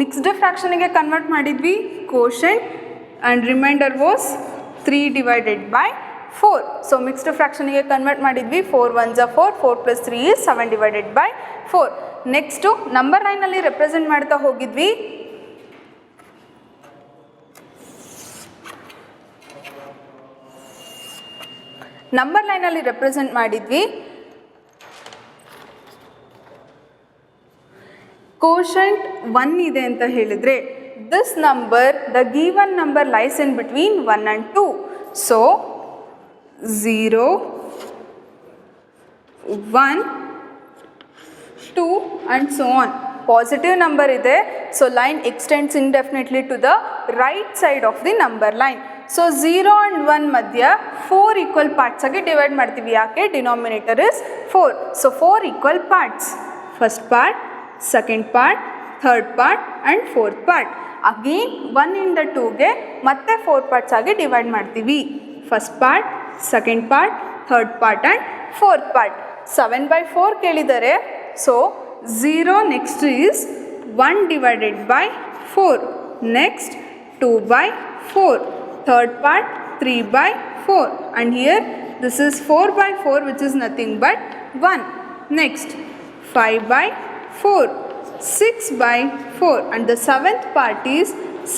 ಮಿಕ್ಸ್ಡ್ ಫ್ರಾಕ್ಷನಿಗೆ ಕನ್ವರ್ಟ್ ಮಾಡಿದ್ವಿ, quotient and remainder was 3 divided by 4. So mixed ಫ್ರಾಕ್ಷನಿಗೆ convert ಮಾಡಿದ್ವಿ. 4 1s are 4, 4 plus 3 is 7 divided by 4. Next number ಲೈನಲ್ಲಿ ರೆಪ್ರೆಸೆಂಟ್ ಮಾಡ್ತಾ ಹೋಗಿದ್ವಿ. ನಂಬರ್ ಲೈನಲ್ಲಿ ರೆಪ್ರೆಸೆಂಟ್ ಮಾಡಿದ್ವಿ. ಕೋಶೆಂಟ್ 1 ಇದೆ ಅಂತ ಹೇಳಿದರೆ this number, the given number lies in between 1 and 2. So 0 1 2 and so on. Positive number ಇದೆ, so line extends indefinitely to the right side of the number line. So 0 and 1 ಮಧ್ಯ 4 equal parts ಆಗಿ divide ಮಾಡ್ತೀವಿ. ಯಾಕೆ? Denominator is 4. So 4 equal parts, first part, second part, third part and fourth part. Again 1 ಇಂದ 2ಗೆ ಮತ್ತೆ 4 parts ಆಗಿ divide ಮಾಡ್ತೀವಿ. First part, second part, third part and fourth part. 7/4 ಕೇಳಿದ್ದಾರೆ. So 0 next is 1 divided by 4. Next 2/4. Third part 3/4. And here this is 4/4, which is nothing but 1. Next 5/4. 6/4. And the seventh part is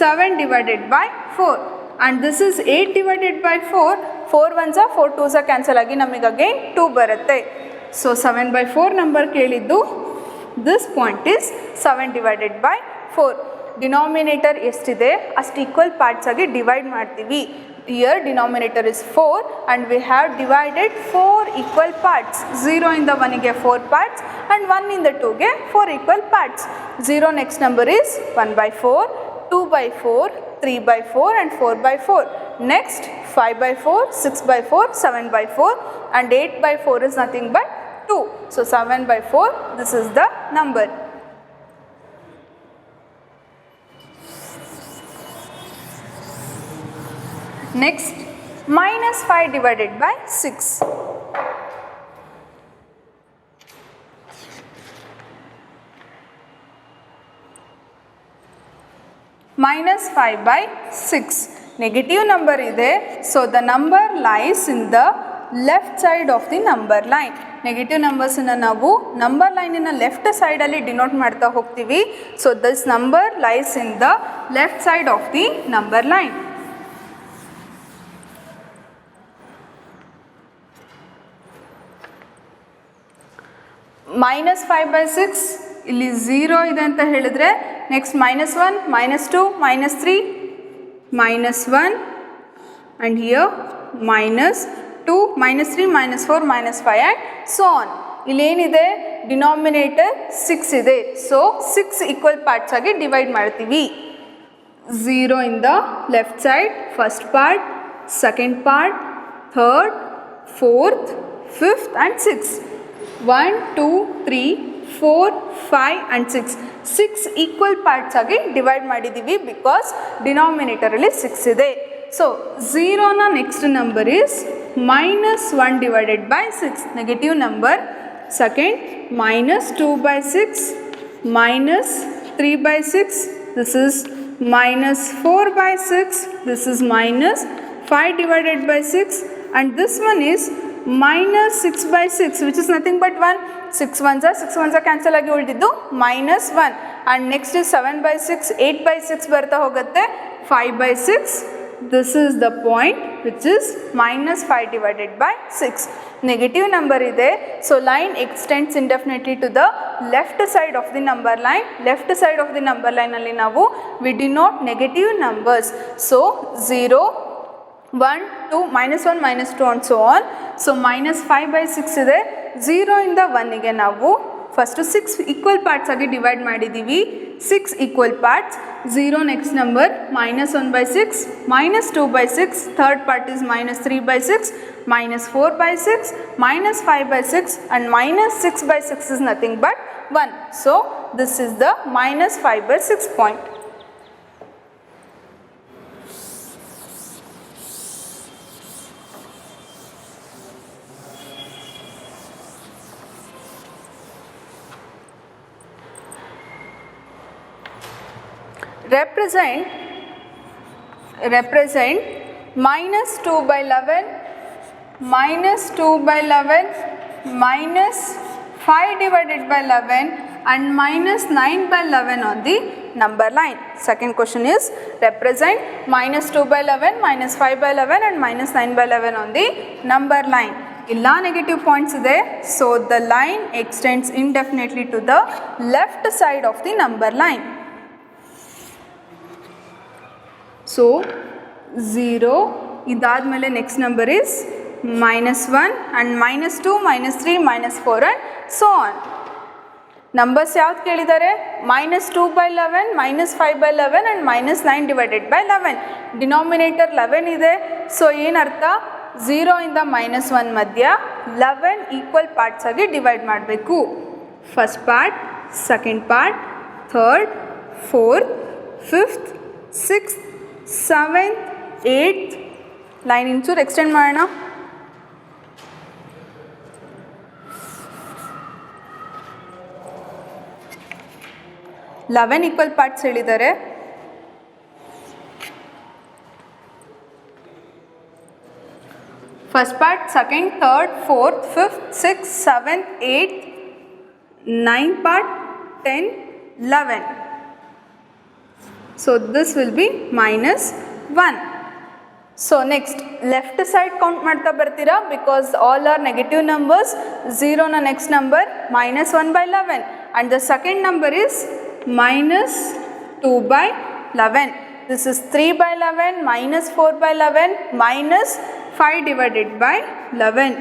7 divided by 4. And this is 8 divided by 4. 4 ones are 4 2s are cancel agi namige again 2 barutte. So 7/4 number ಕೇಳಿದ್ದು. This point is 7 divided by 4. Denominator ಎಷ್ಟಿದೆ ಅಷ್ಟು equal parts ಆಗಿ divide ಮಾಡ್ತೀವಿ. Here denominator is 4 and we have divided 4 equal parts. 0 in the 1 ಗೆ 4 parts and 1 in the 2 ಗೆ 4 equal parts. 0 next number is 1/4, 2/4, 3/4 and 4/4. Next 5/4, 6/4, 7/4 and 8/4 is nothing but 2. So 7/4, this is the number. Next, -5 divided by 6. -5/6. Negative number ಇದೆ. So the number lies in the left side of the number line. Negative numbers ನಾವು number line left side ಅಲ್ಲಿ denote ಮಾಡ್ತಾ ಹೋಗ್ತೀವಿ. So this number lies in the left side of the number line. -5/6 ಇಲ್ಲಿ 0 ಇದೆ ಅಂತ ಹೇಳಿದ್ರೆ next -1, -2, -3, -1 and here -2, -3, -4, -5 and so on. ಇಲ್ಲಿ ಏನಿದೆ ಡಿನಾಮಿನೇಟರ್ 6 ಇದೆ. ಸೊ 6 ಈಕ್ವಲ್ ಪಾರ್ಟ್ಸ್ ಆಗಿ ಡಿವೈಡ್ ಮಾಡ್ತೀವಿ. 0 in the left side, first part, second part, third, fourth, fifth and sixth. 1, 2, 3, 4, 5 and 6. 6 equal parts ಆಗಿ ಡಿವೈಡ್ ಮಾಡಿದ್ದೀವಿ ಬಿಕಾಸ್ ಡಿನಾಮಿನೇಟರಲ್ಲಿ 6 ಇದೆ. ಸೊ 0ನ next number is -1 divided by 6. Negative number. Second -2/6, -3/6. This is -4/6. This is -5 divided by 6 and this one is -6/6, which is nothing but 1. 6 ones are cancel ಆಗಿ ಉಳಿದಿದ್ದು -1 and next is 7/6, 8/6 ಬರ್ತಾ ಹೋಗುತ್ತೆ 5/6. This is the point which is -5 divided by 6. Negative number ಇದೆ. So line extends indefinitely to the left side of the number line. Left side of the number line ಅಲ್ಲಿ ನಾವು we denote negative numbers. So 0, 1, 2, -1, -2 and so on. So -5/6 ಇದೆ. 0 ಇಂದ 1 ಗೆ ನಾವು first 6 equal parts ಆಗಿ divide ಮಾಡಿದ್ದೀವಿ. 6 equal parts. 0 next number -1/6, -2/6, third part is -3/6, -4/6, -5/6 and -6/6 is nothing but 1. So this is the -5/6 point. Represent -2/11, -2/11, -5 divided by 11 and -9/11 on the number line. Second question is represent -2/11, -5/11 and -9/11 on the number line. ಎಲ್ಲ negative points ಇದೆ. So the line extends indefinitely to the left side of the number line. So 0 ಇದಾದಮೇಲೆ next number is -1 and -2, -3, -4 and so on. Numbers ಯಾವ್ದು ಕೇಳಿದ್ದಾರೆ? -2/11, -5/11 and -9 divided by 11. Denominator 11 ಇದೆ. So ಏನರ್ಥ? 0 ಇಂದ -1 ಮಧ್ಯ 11 equal parts ಆಗಿ divide ಮಾಡಬೇಕು. First part, second part, third, fourth, fifth, sixth, 7th, 8th. Line ಇಂಚೂರು ಎಕ್ಸ್ಟೆಂಡ್ ಮಾಡೋಣ. 11 ಈಕ್ವಲ್ ಪಾರ್ಟ್ಸ್ ಹೇಳಿದ್ದಾರೆ. First part, second, third, fourth, fifth, six, seventh, eighth, 9 part, 10, 11. So this will be minus 1. So next left side count ಮಾಡ್ತಾ ಬರ್ತೀರಾ because all are negative numbers. 0 na next number minus 1 by 11 and the second number is minus 2 by 11. This is 3 by 11 minus 4 by 11 minus 5 divided by 11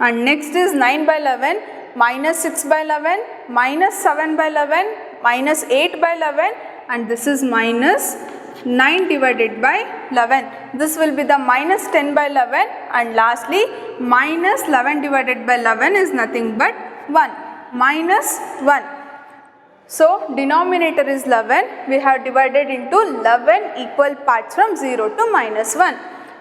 and next is 9 by 11 minus 6 by 11 minus 7 by 11 minus 8 by 11 and this is minus 9 divided by 11. This will be the minus 10 by 11 and lastly minus 11 divided by 11 is nothing but 1, minus 1. So denominator is 11. We have divided into 11 equal parts from 0 to minus 1.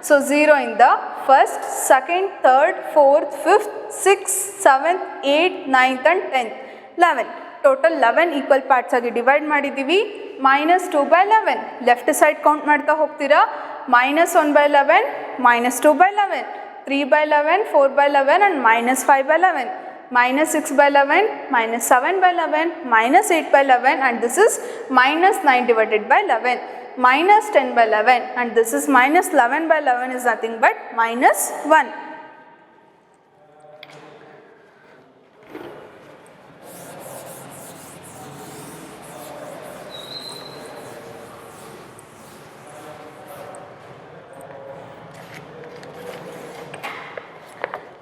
So 0 in the first, second, third, fourth, fifth, 6th, 7th, 8th, 9th and 10th, 11. Total 11 equal parts ಆಗಿ divide ಮಾಡಿದ್ದೀವಿ. minus 2 by 11. Left side count ಮಾಡ್ತಾ ಹೋಗ್ತೀರಾ. minus 1 by 11, minus 2 by 11, 3 by 11, 4 by 11 and minus 5 by 11. minus 6 by 11, minus 7 by 11, minus 8 by 11 and this is minus 9 divided by 11. minus 10 by 11 and this is minus 11 by 11 is nothing but minus 1.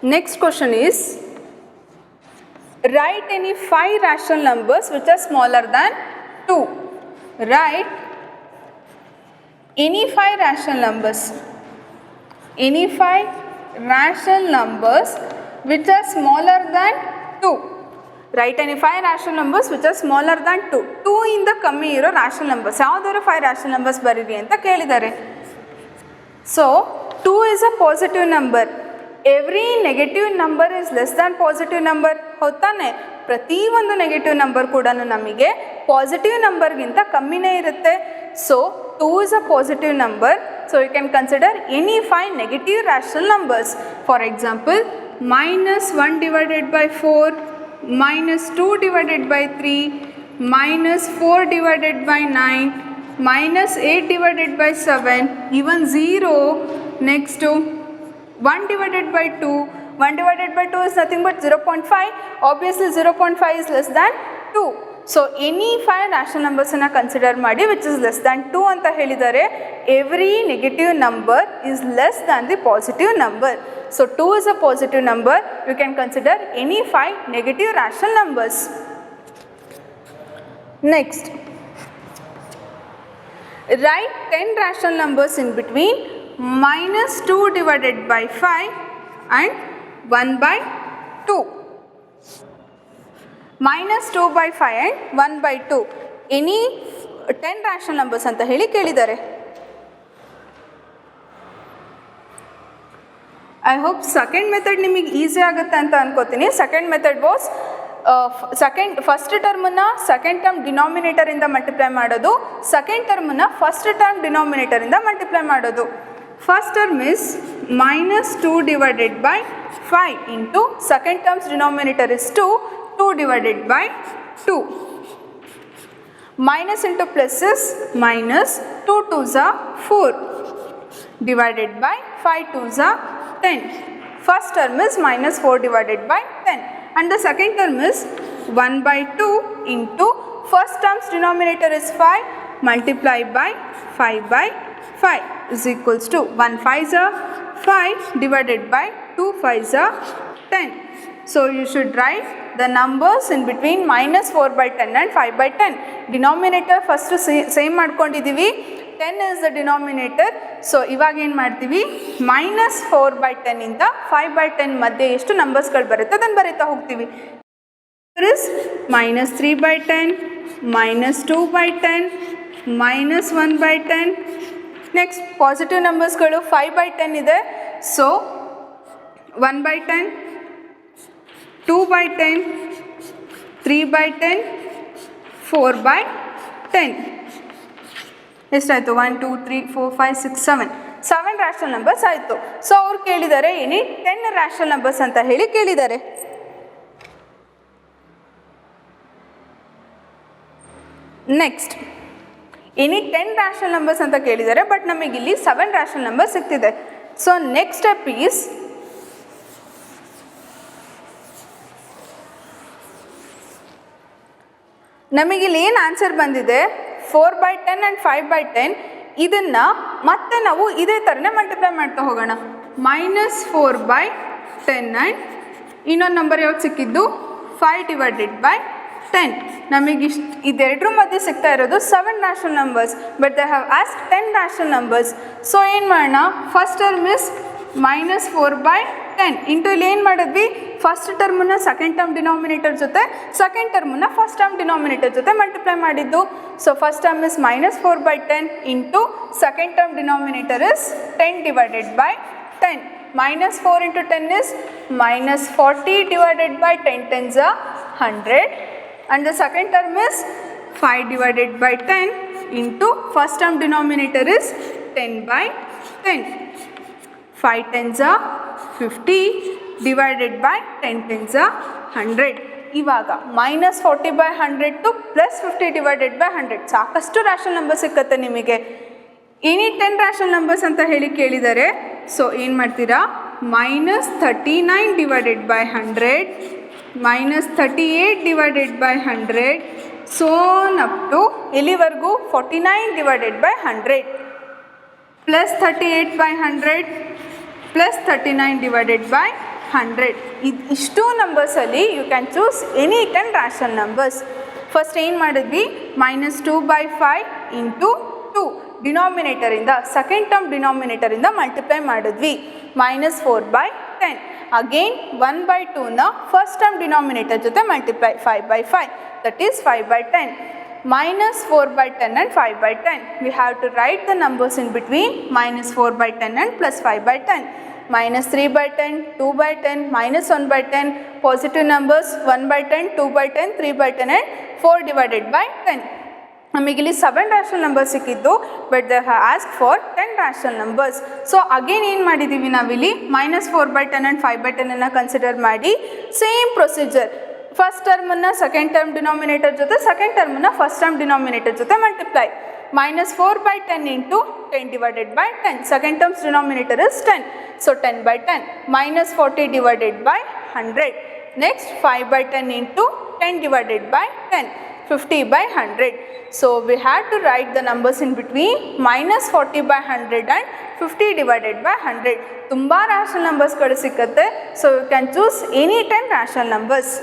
Next question is, write any 5 rational numbers which are smaller than 2. Write any 5 rational numbers, any 5 rational numbers which are smaller than 2. Write any 5 rational numbers which are smaller than 2. 2 ಇಂದ ಕಮ್ಮಿ ಇರೋ rational numbers. ಯಾವುದಾದ್ರು 5 rational numbers ಬರೀರಿ ಅಂತ ಕೇಳಿದ್ದಾರೆ. So 2 is a positive number. Every negative number is less than positive number. ಹೌದಾನೆ? ಪ್ರತಿ ಒಂದು negative number ಕೂಡ ನಮಗೆ ಪಾಸಿಟಿವ್ ನಂಬರ್ಗಿಂತ ಕಮ್ಮಿನೇ ಇರುತ್ತೆ. So 2 is a positive number. So you can consider any 5 negative rational numbers. For example, minus 1 divided by 4, minus 2 divided by 3, minus 4 divided by 9, minus 8 divided by 7, even 0, next to 1 divided by 2. 1 divided by 2 is nothing but 0.5. Obviously 0.5 is less than 2. So any 5 rational numbers ಅನ್ನು consider ಮಾಡಿ which is less than 2 ಅಂತ ಹೇಳಿದರೆ. Every negative number is less than the positive number. So 2 is a positive number. You can consider any 5 negative rational numbers. Next, write 10 rational numbers in between minus 2 divided by 5 and 1 by 2. minus 2 by 5 and 1 by 2. Any 10 rational numbers ಅಂತ ಹೇಳಿ ಕೇಳಿದ್ದಾರೆ. I hope second method ನಿಮಗೆ easy ಆಗುತ್ತೆ ಅಂತ ಅನ್ಕೋತೀನಿ. Second method was first ಟರ್ಮನ್ನು second term ಡಿನಾಮಿನೇಟರಿಂದ multiply ಮಾಡೋದು, ಸೆಕೆಂಡ್ ಟರ್ಮನ್ನು ಫಸ್ಟ್ ಟರ್ಮ್ ಡಿನಾಮಿನೇಟರಿಂದ ಮಲ್ಟಿಪ್ಲೈ ಮಾಡೋದು. First term is minus 2 divided by 5 into second term's denominator is 2, 2 divided by 2. Minus into plus is minus, 2 2s are 4 divided by 5 2s are 10. First term is minus 4 divided by 10 and the second term is 1 by 2 into first term's denominator is 5 multiplied by 5 by 5 is equals to 1 5s are 5 divided by 2 5s are 10. So you should write the numbers in between minus 4 by 10 and 5 by 10. Denominator first same ಮಾಡ್ಕೊಂಡಿದ್ದೀವಿ, 10 is the denominator. So ಇವಾಗ ಏನು ಮಾಡ್ತೀವಿ, minus 4 by 10 ಇಂದ 5 by 10 ಮಧ್ಯೆ ಎಷ್ಟು ನಂಬರ್ಸ್ಗಳು ಬರುತ್ತೆ ಅದನ್ನು ಬರೀತಾ ಹೋಗ್ತೀವಿ. There is minus 3 by 10, minus 2 by 10, minus 1 by 10. Next positive ನಂಬರ್ಸ್ಗಳು 5 by 10 ಇದೆ. So 1 by 10, 2 by 10, 3 by 10, 4 by 10. ಎಷ್ಟಾಯಿತು 1 2 3 4 5 6 7 7 ರ್ಯಾಷನಲ್ ನಂಬರ್ಸ್ ಆಯಿತು. ಸೊ ಅವ್ರು ಕೇಳಿದ್ದಾರೆ ಎನಿ 10 ರ್ಯಾಷನಲ್ ನಂಬರ್ಸ್ ಅಂತ ಹೇಳಿ ಕೇಳಿದ್ದಾರೆ. ನೆಕ್ಸ್ಟ್ ಎನಿ 10 ರ್ಯಾಷನಲ್ ನಂಬರ್ಸ್ ಅಂತ ಕೇಳಿದ್ದಾರೆ, ಬಟ್ ನಮಗಿಲ್ಲಿ 7 ರ್ಯಾಷನಲ್ ನಂಬರ್ ಸಿಗ್ತಿದೆ. ಸೊ ನೆಕ್ಸ್ಟ್ ಸ್ಟೆಪ್ ಈಸ್ ನಮಗಿಲ್ಲಿ ಏನು ಆನ್ಸರ್ ಬಂದಿದೆ 4 by 10 ಆ್ಯಂಡ್ 5 by 10. ಇದನ್ನು ಮತ್ತೆ ನಾವು ಇದೇ ಥರನೇ ಮಲ್ಟಿಪ್ಲೈ ಮಾಡ್ತಾ ಹೋಗೋಣ. -4 by 10 ಆ್ಯಂಡ್ ಇನ್ನೊಂದು ನಂಬರ್ ಯಾವ್ದು ಸಿಕ್ಕಿದ್ದು 5 divided by 10. ನಮಗಿಷ್ಟು ಇದೆರಡರ ಮಧ್ಯೆ ಸಿಗ್ತಾ ಇರೋದು 7 rational numbers, but they have asked 10 rational numbers. So ಏನು ಮಾಡೋಣ, first term is -4 by 10 into ಇಲ್ಲಿ ಏನು ಮಾಡಿದ್ವಿ, ಫಸ್ಟ್ ಟರ್ಮನ್ನು ಸೆಕೆಂಡ್ ಟರ್ಮ್ ಡಿನಾಮಿನೇಟರ್ ಜೊತೆ, ಸೆಕೆಂಡ್ ಟರ್ಮನ್ನು ಫಸ್ಟ್ ಟರ್ಮ್ ಡಿನಾಮಿನೇಟರ್ ಜೊತೆ ಮಲ್ಟಿಪ್ಲೈ ಮಾಡಿದ್ದು. So first term is -4 by 10 into second term denominator is 10 divided by 10. -4 into 10 is -40 divided by 10 tens are 100. And the second term is 5 divided by 10 into first term denominator is 10 by 10. 5 tens are 50 divided by 10 tens are 100. ಇವಾಗ -40 by 100 to +50 divided by 100. ಸಾಕಷ್ಟು rational number ಸಿಕ್ಕತ್ತೆ ನಿಮಗೆ. Any 10 rational numbers ಅಂತ ಹೇಳಿ ಕೇಳಿದ್ದಾರೆ. So ಏನು ಮಾಡ್ತೀರಾ, -39 divided by 100, -38 divided by 100, so on up to ಎಲ್ಲಿವರೆಗೂ 49 divided by 100, +38 by 100, +39 divided by 100. ಇಷ್ಟು ನಂಬರ್ಸಲ್ಲಿ you can choose any 10 rational numbers. First ಏನು ಮಾಡಿದ್ವಿ, -2 by 5 ಇಂಟು 2 ಡಿನಾಮಿನೇಟರಿಂದ, ಸೆಕೆಂಡ್ ಟರ್ಮ್ ಡಿನಾಮಿನೇಟರಿಂದ ಮಲ್ಟಿಪ್ಲೈ ಮಾಡಿದ್ವಿ. -4 by 10 ಅಗೇನ್ 1 by 2ನ ಫಸ್ಟ್ ಟರ್ಮ್ ಡಿನಾಮಿನೇಟರ್ ಜೊತೆ multiply, 5 by 5 that is 5 by 10. -4 by 10 and 5 by 10. We have to write the numbers in between -4 by 10 and +5 by 10. -3 by 10, 2 by 10, -1 by 10. Positive numbers 1 by 10, 2 by 10, 3 by 10 and 4 divided by 10. ನಮಗಿಲ್ಲಿ 7 rational numbers ಸಿಕ್ಕಿದ್ದು, but they have asked for 10 rational numbers. So again ಏನು ಮಾಡಿದ್ದೀವಿ ನಾವಿಲ್ಲಿ, -4 by 10 and 5 by 10 ಅನ್ನು consider ಮಾಡಿ same procedure, first ಟರ್ಮನ್ನು second term denominator ಜೊತೆ, second ಟರ್ಮನ್ನು ಫಸ್ಟ್ ಟರ್ಮ್ ಡಿನಾಮಿನೇಟರ್ ಜೊತೆ multiply. -4 by 10 into 10 divided by 10. Second term's denominator is 10. So 10 by 10. -40 divided by 100. Next 5 by 10 into 10 divided by 10. 50 by 100. So we had to write the numbers in between -40 by 100 and 50 divided by 100. ತುಂಬ rational ನಂಬರ್ಸ್ಗಳು ಸಿಕ್ಕತ್ತೆ. So you can choose any 10 rational numbers.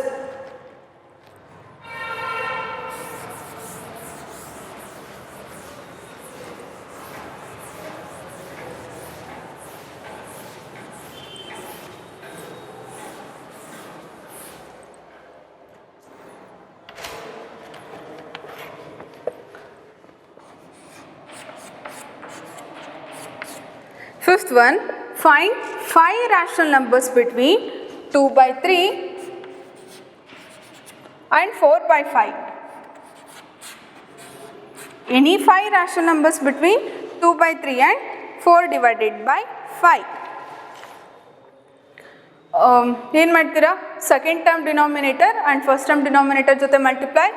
Fifth one, find 5 rational numbers between 2 by 3 and 4 by 5. Any 5 rational numbers between 2 by 3 and 4 divided by 5. ಏನು ಮಾಡ್ತೀರಾ, second term denominator and first term denominator ಜೊತೆ multiply,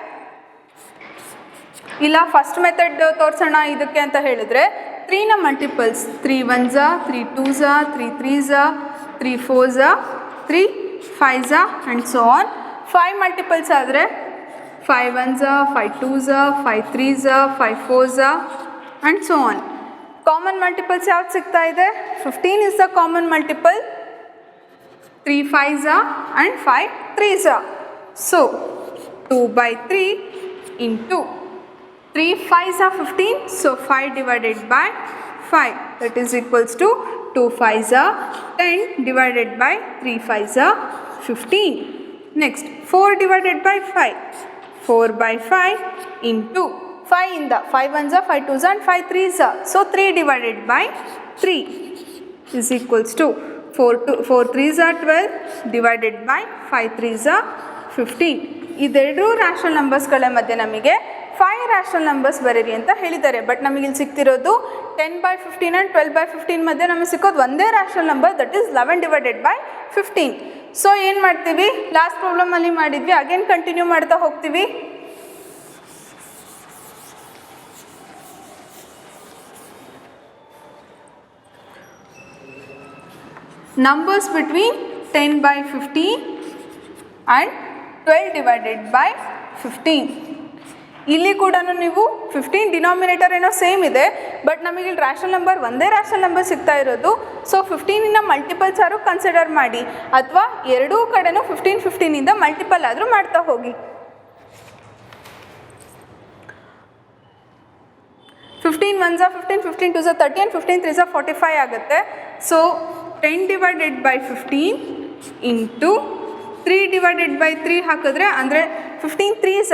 ಇಲ್ಲ first method ತೋರಿಸೋಣ ಇದಕ್ಕೆ ಅಂತ ಹೇಳಿದ್ರೆ 3ನ multiples 3 1s 3 2s 3 3s 3 4s 3 5s and so on. 5 multiples ಆದರೆ 5 1s 5 2s 5 3s 5 4s and so on. Common multiples ಯಾವ್ದು ಸಿಗ್ತಾ ಇದೆ, 15 is the common multiple, 3 5s and 5 3s. So 2 by 3 into 3 5s are 15, so 5 divided by 5, that is equals to 2 5s are 10 divided by 3 5s are 15. Next 4 divided by 5, 4 by 5 into 5 in the 5 1s are 5 2s and 5 3s are, so 3 divided by 3 is equals to 4 3s are 12 divided by 5 3s are 15. ಇದೆರಡೂ rational ನಂಬರ್ಸ್ಗಳ ಮಧ್ಯೆ ನಮಗೆ 5 rational numbers ಬರೀರಿ ಅಂತ ಹೇಳಿದ್ದಾರೆ. But ನಮಗೆ ಇಲ್ಲಿ ಸಿಗ್ತಿರೋದು 10/15 and 12/15 ಮಧ್ಯೆ ನಮಗೆ ಸಿಕ್ಕೋದು ಒಂದೇ rational number, that is 11/15. So ಏನು ಮಾಡ್ತೀವಿ, ಲಾಸ್ಟ್ ಪ್ರಾಬ್ಲಮಲ್ಲಿ ಮಾಡಿದ್ವಿ, ಅಗೇನ್ ಕಂಟಿನ್ಯೂ ಮಾಡ್ತಾ ಹೋಗ್ತೀವಿ. Numbers between 10/15 and 12/15. ಇಲ್ಲಿ ಕೂಡ ನೀವು 15 ಡಿನಾಮಿನೇಟರ್ ಏನೋ ಸೇಮ್ ಇದೆ, ಬಟ್ ನಮಗೆ ಇಲ್ಲಿ ರ್ಯಾಷನಲ್ ನಂಬರ್ ಒಂದೇ ರ್ಯಾಷನಲ್ ನಂಬರ್ ಸಿಗ್ತಾ ಇರೋದು. ಸೊ 15 ಮಲ್ಟಿಪಲ್ಸ್ ಆದರೂ ಕನ್ಸಿಡರ್ ಮಾಡಿ, ಅಥವಾ ಎರಡೂ ಕಡೆನೂ 15 ಮಲ್ಟಿಪಲ್ ಆದರೂ ಮಾಡ್ತಾ ಹೋಗಿ. 15 1s 15, 15 2s 30 and 15 3s 45 ಆಗುತ್ತೆ. ಸೊ 10/15 ಇಂಟು 3/3 ಹಾಕಿದ್ರೆ ಅಂದರೆ 15 3s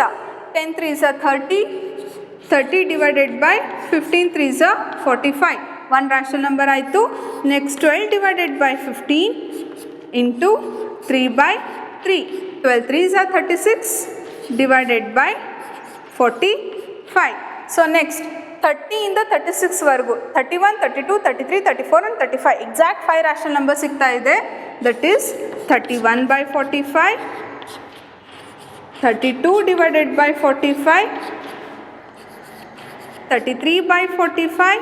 10 3s 30, 30/15 3s 45, ಒಂದು ರ್ಯಾಷನಲ್ ನಂಬರ್ ಆಯಿತು. Next 12/15 into 3/3, 12 3s 36 divided by 45. So next 30 ಇಂದ 36ವರೆಗೂ 31, 32, 33, 34 and 35 ಎಕ್ಸಾಕ್ಟ್ 5 ರ್ಯಾಷನಲ್ ನಂಬರ್ ಸಿಗ್ತಾ ಇದೆ. That is 31/45, 32/45, 33/45,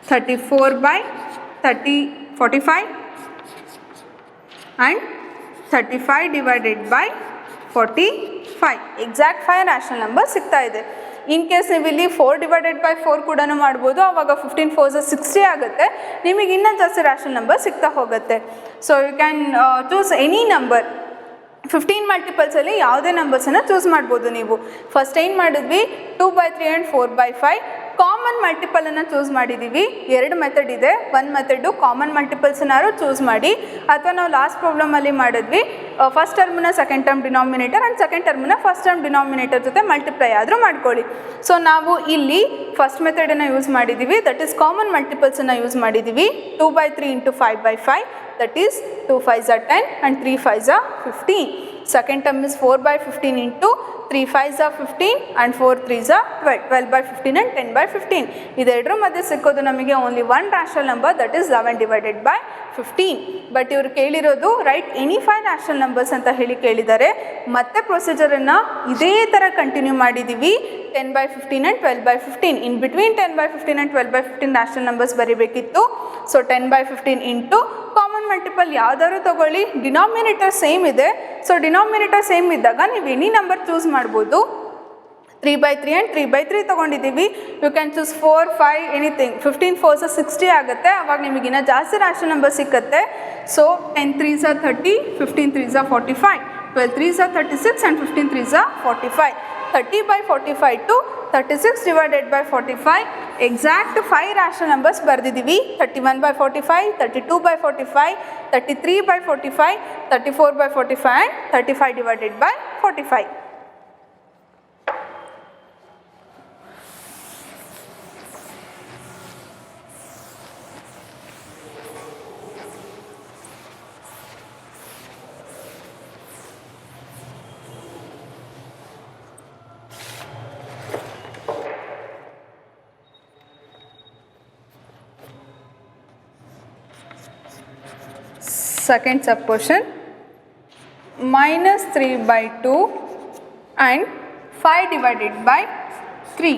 34/45 and 35/45. Exact 5 rational number ಸಿಗ್ತಾ ಇದೆ. ಇನ್ ಕೇಸ್ ನೀವು ಇಲ್ಲಿ 4/4 ಕೂಡ ಮಾಡ್ಬೋದು, ಆವಾಗ 15 4s 60 ಆಗುತ್ತೆ. ನಿಮಗೆ ಇನ್ನೂ ಜಾಸ್ತಿ ರ್ಯಾಷನಲ್ ನಂಬರ್ ಸಿಗ್ತಾ ಹೋಗುತ್ತೆ. So you can choose any number. 15 ಮಲ್ಟಿಪಲ್ಸಲ್ಲಿ ಯಾವುದೇ ನಂಬರ್ಸನ್ನು ಚೂಸ್ ಮಾಡ್ಬೋದು ನೀವು. ಫಸ್ಟ್ ಏನು ಮಾಡಿದ್ವಿ, 2/3 ಆ್ಯಂಡ್ 4/5 ಕಾಮನ್ ಮಲ್ಟಿಪಲನ್ನು ಚೂಸ್ ಮಾಡಿದ್ದೀವಿ. 2 ಮೆಥಡ್ ಇದೆ. ಒಂದು ಮೆಥಡು ಕಾಮನ್ ಮಲ್ಟಿಪಲ್ಸನ್ನಾರು ಚೂಸ್ ಮಾಡಿ, ಅಥವಾ ನಾವು ಲಾಸ್ಟ್ ಪ್ರಾಬ್ಲಮಲ್ಲಿ ಮಾಡಿದ್ವಿ ಫಸ್ಟ್ ಟರ್ಮ್ನ second term denominator and second ಟರ್ಮ್ನ ಫಸ್ಟ್ ಟರ್ಮ್ ಡಿನಾಮಿನೇಟರ್ ಜೊತೆ ಮಲ್ಟಿಪ್ಲೈ ಆದರೂ ಮಾಡ್ಕೊಳ್ಳಿ. ಸೊ ನಾವು ಇಲ್ಲಿ ಫಸ್ಟ್ ಮೆಥಡನ್ನು ಯೂಸ್ ಮಾಡಿದ್ದೀವಿ, ದಟ್ ಈಸ್ ಕಾಮನ್ ಮಲ್ಟಿಪಲ್ಸನ್ನು ಯೂಸ್ ಮಾಡಿದ್ದೀವಿ. 2/3 into 5/5, that is 2 5s 10 and 3 5s 15. Second term is 4/15 into 3 5s 15 and 4 3s 12, 12/15 and 10/15. ಇದೆರಡರ ಮಧ್ಯೆ ಸಿಕ್ಕೋದು ನಮಗೆ only one rational number, that is 11/15. But ಇವರು ಕೇಳಿರೋದು ರೈಟ್ ಎನಿ 5 ರ್ಯಾಷನಲ್ ನಂಬರ್ಸ್ ಅಂತ ಹೇಳಿ ಕೇಳಿದ್ದಾರೆ. ಮತ್ತೆ ಪ್ರೊಸೀಜರನ್ನು ಇದೇ ಥರ ಕಂಟಿನ್ಯೂ ಮಾಡಿದ್ದೀವಿ. 10/15 and 12/15. In between 10/15 and 12/15 rational numbers ಬರೀಬೇಕಿತ್ತು. ಸೊ 10/15 ಇಂಟು ಕಾಮನ್ ಮಲ್ಟಿಪಲ್ ಯಾವ್ದಾದ್ರು ತಗೊಳ್ಳಿ, ಡಿನಾಮಿನೇಟರ್ ಸೇಮ್ ಇದೆ. ಸೊ ಡಿನಾಮಿನೇಟರ್ ಸೇಮ್ ಇದ್ದಾಗ ನೀವು ಎನಿ ನಂಬರ್ ಚೂಸ್ ಮಾಡ್ಬೋದು. 3/3 ಆ್ಯಂಡ್ 3/3 ತೊಗೊಂಡಿದ್ದೀವಿ. You can choose 4 5 anything. 15 4s 60 ಆಗುತ್ತೆ, ಅವಾಗ ನಿಮಗಿನ್ನ ಜಾಸ್ತಿ ರ್ಯಾಷನಲ್ ನಂಬರ್ ಸಿಕ್ಕತ್ತೆ. So 10 3s 30, 15 3s 45, 12 3s 36 and 15 3s 45. 30/45 to 36/45 exact 5 rational numbers ಬರೆದಿದ್ದೀವಿ. 31/45, 32/45, 33/45, 34/45 and 35/45. Second sub question, -3/2 and 5/3.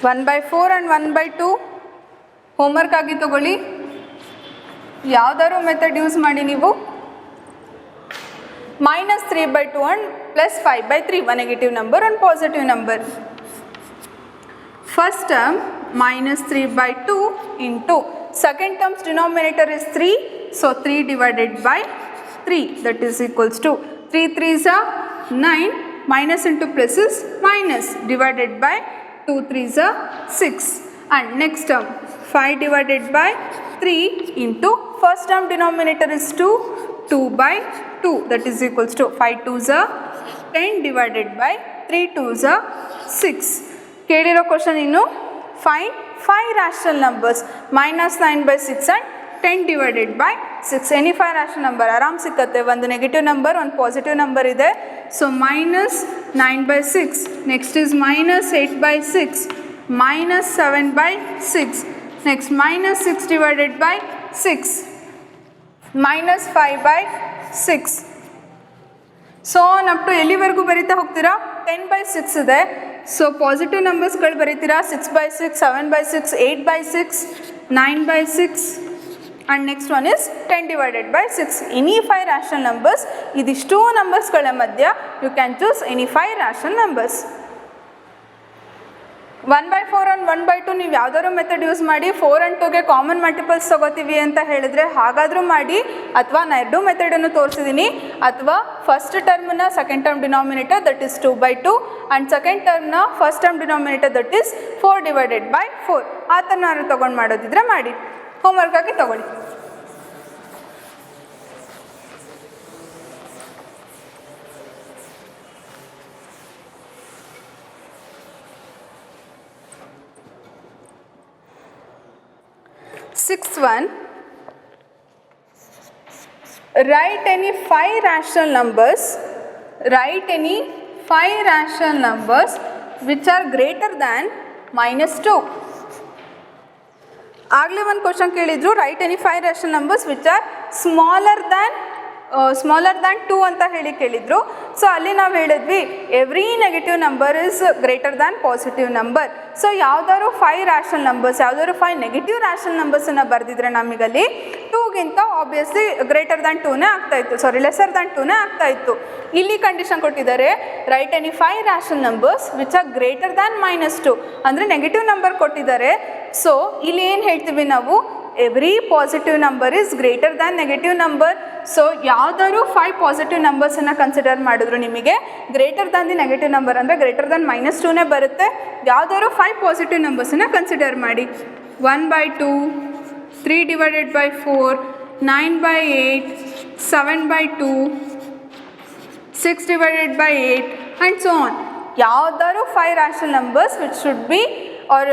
1/4 and 1/2 homework ಆಗಿ ತಗೊಳ್ಳಿ. ಯಾವ್ದಾದ್ರು ಮೆಥಡ್ ಯೂಸ್ ಮಾಡಿ ನೀವು. -3/2 and +5/3, one negative number and positive number. First term -3/2 into second term's denominator is 3, so 3/3, that is equals to 3 3s are 9, minus into plus is minus, divided by 2 3s are 6. And next term 5/3 into first term denominator is 2, 2/2, that is equals to 5 2s are 10 divided by 3 2s are 6. ಕೇಳಿರೋ question ಇನ್ನು find 5 rational numbers, minus 9 by 6 and 10 divided by 6. Any 5 rational number ಆರಾಮ್ ಸಿಕ್ಕತ್ತೆ. ಒಂದು negative number, ಒಂದು positive number ಇದೆ. So minus 9 by 6, next is minus 8 by 6, minus 7 by 6, next minus 6 divided by 6, minus 5 by 6. So up to ಎಲ್ಲಿವರೆಗೂ ಬರೀತಾ ಹೋಗ್ತೀರಾ? 10 by 6 ಇದೆ. So positive ನಂಬರ್ಸ್ಗಳು ಬರೀತೀರಾ 6 by 6, 7 by 6, 8 by 6, 9 by 6 and next one is 10 divided by 6. Any 5 rational numbers, ಇದಿಷ್ಟು ನಂಬರ್ಸ್ಗಳ ಮಧ್ಯ you can choose any 5 rational numbers. 1/4 and 1/2 ನೀವು ಯಾವ್ದಾದ್ರು ಮೆಥಡ್ ಯೂಸ್ ಮಾಡಿ 4 and 2ಗೆ ಕಾಮನ್ ಮಲ್ಟಿಪಲ್ಸ್ ತಗೋತೀವಿ ಅಂತ ಹೇಳಿದ್ರೆ ಹಾಗಾದರೂ ಮಾಡಿ, ಅಥವಾ ನಾನು ಎರಡೂ ಮೆಥಡನ್ನು ತೋರಿಸಿದ್ದೀನಿ. ಅಥವಾ ಫಸ್ಟ್ ಟರ್ಮ್ನ second term denominator that is 2/2 and second ಟರ್ಮ್ನ first term denominator that is 4 divided by 4. ಆ ಥರನಾದ್ರು ತೊಗೊಂಡು ಮಾಡೋದಿದ್ರೆ ಮಾಡಿ. ಹೋಮ್ವರ್ಕ್ ಆಗಿ ತಗೊಳ್ಳಿ. Sixth one, write any 5 rational numbers, write any 5 rational numbers which are greater than -2. ಆಗಲೇ ಒಂದು ಕ್ವಶನ್ ಕೇಳಿದ್ರು, right any 5 rational numbers which are smaller than 2 ಅಂತ ಹೇಳಿ ಕೇಳಿದ್ರು. ಸೊ ಅಲ್ಲಿ ನಾವು ಹೇಳಿದ್ವಿ every negative number is greater than positive number. So ಯಾವ್ದಾದ್ರು 5 rational numbers, ಯಾವ್ದಾದ್ರು 5 ನೆಗೆಟಿವ್ rational ನಂಬರ್ಸನ್ನು ಬರೆದಿದ್ರೆ ನಮಗಲ್ಲಿ 2ಗಿಂತ ಆಬ್ವಿಯಸ್ಲಿ ಗ್ರೇಟರ್ ದ್ಯಾನ್ 2ನೇ ಆಗ್ತಾಯಿತ್ತು, ಸಾರಿ ಲೆಸರ್ ದ್ಯಾನ್ 2ನೇ ಆಗ್ತಾಯಿತ್ತು. ಇಲ್ಲಿ ಕಂಡೀಷನ್ ಕೊಟ್ಟಿದ್ದಾರೆ, right any 5 rational numbers which are greater than -2, ಅಂದರೆ ನೆಗೆಟಿವ್ ನಂಬರ್ ಕೊಟ್ಟಿದ್ದಾರೆ. ಸೊ ಇಲ್ಲಿ ಏನು ಹೇಳ್ತೀವಿ ನಾವು, every positive number is greater than negative number. So ಯಾವುದಾದ್ರು 5 ಪಾಸಿಟಿವ್ ನಂಬರ್ಸನ್ನು ಕನ್ಸಿಡರ್ ಮಾಡಿದ್ರು ನಿಮಗೆ greater than the negative number ಅಂದರೆ ಗ್ರೇಟರ್ ದ್ಯಾನ್ -2ನೇ ಬರುತ್ತೆ. ಯಾವುದಾದ್ರು 5 ಪಾಸಿಟಿವ್ ನಂಬರ್ಸನ್ನು ಕನ್ಸಿಡರ್ ಮಾಡಿ. 1/2, 3 divided by 4, 9 by 8, 7 by 2, 6 divided by 8 and so on. ಯಾವುದಾದ್ರು 5 rational numbers which should be or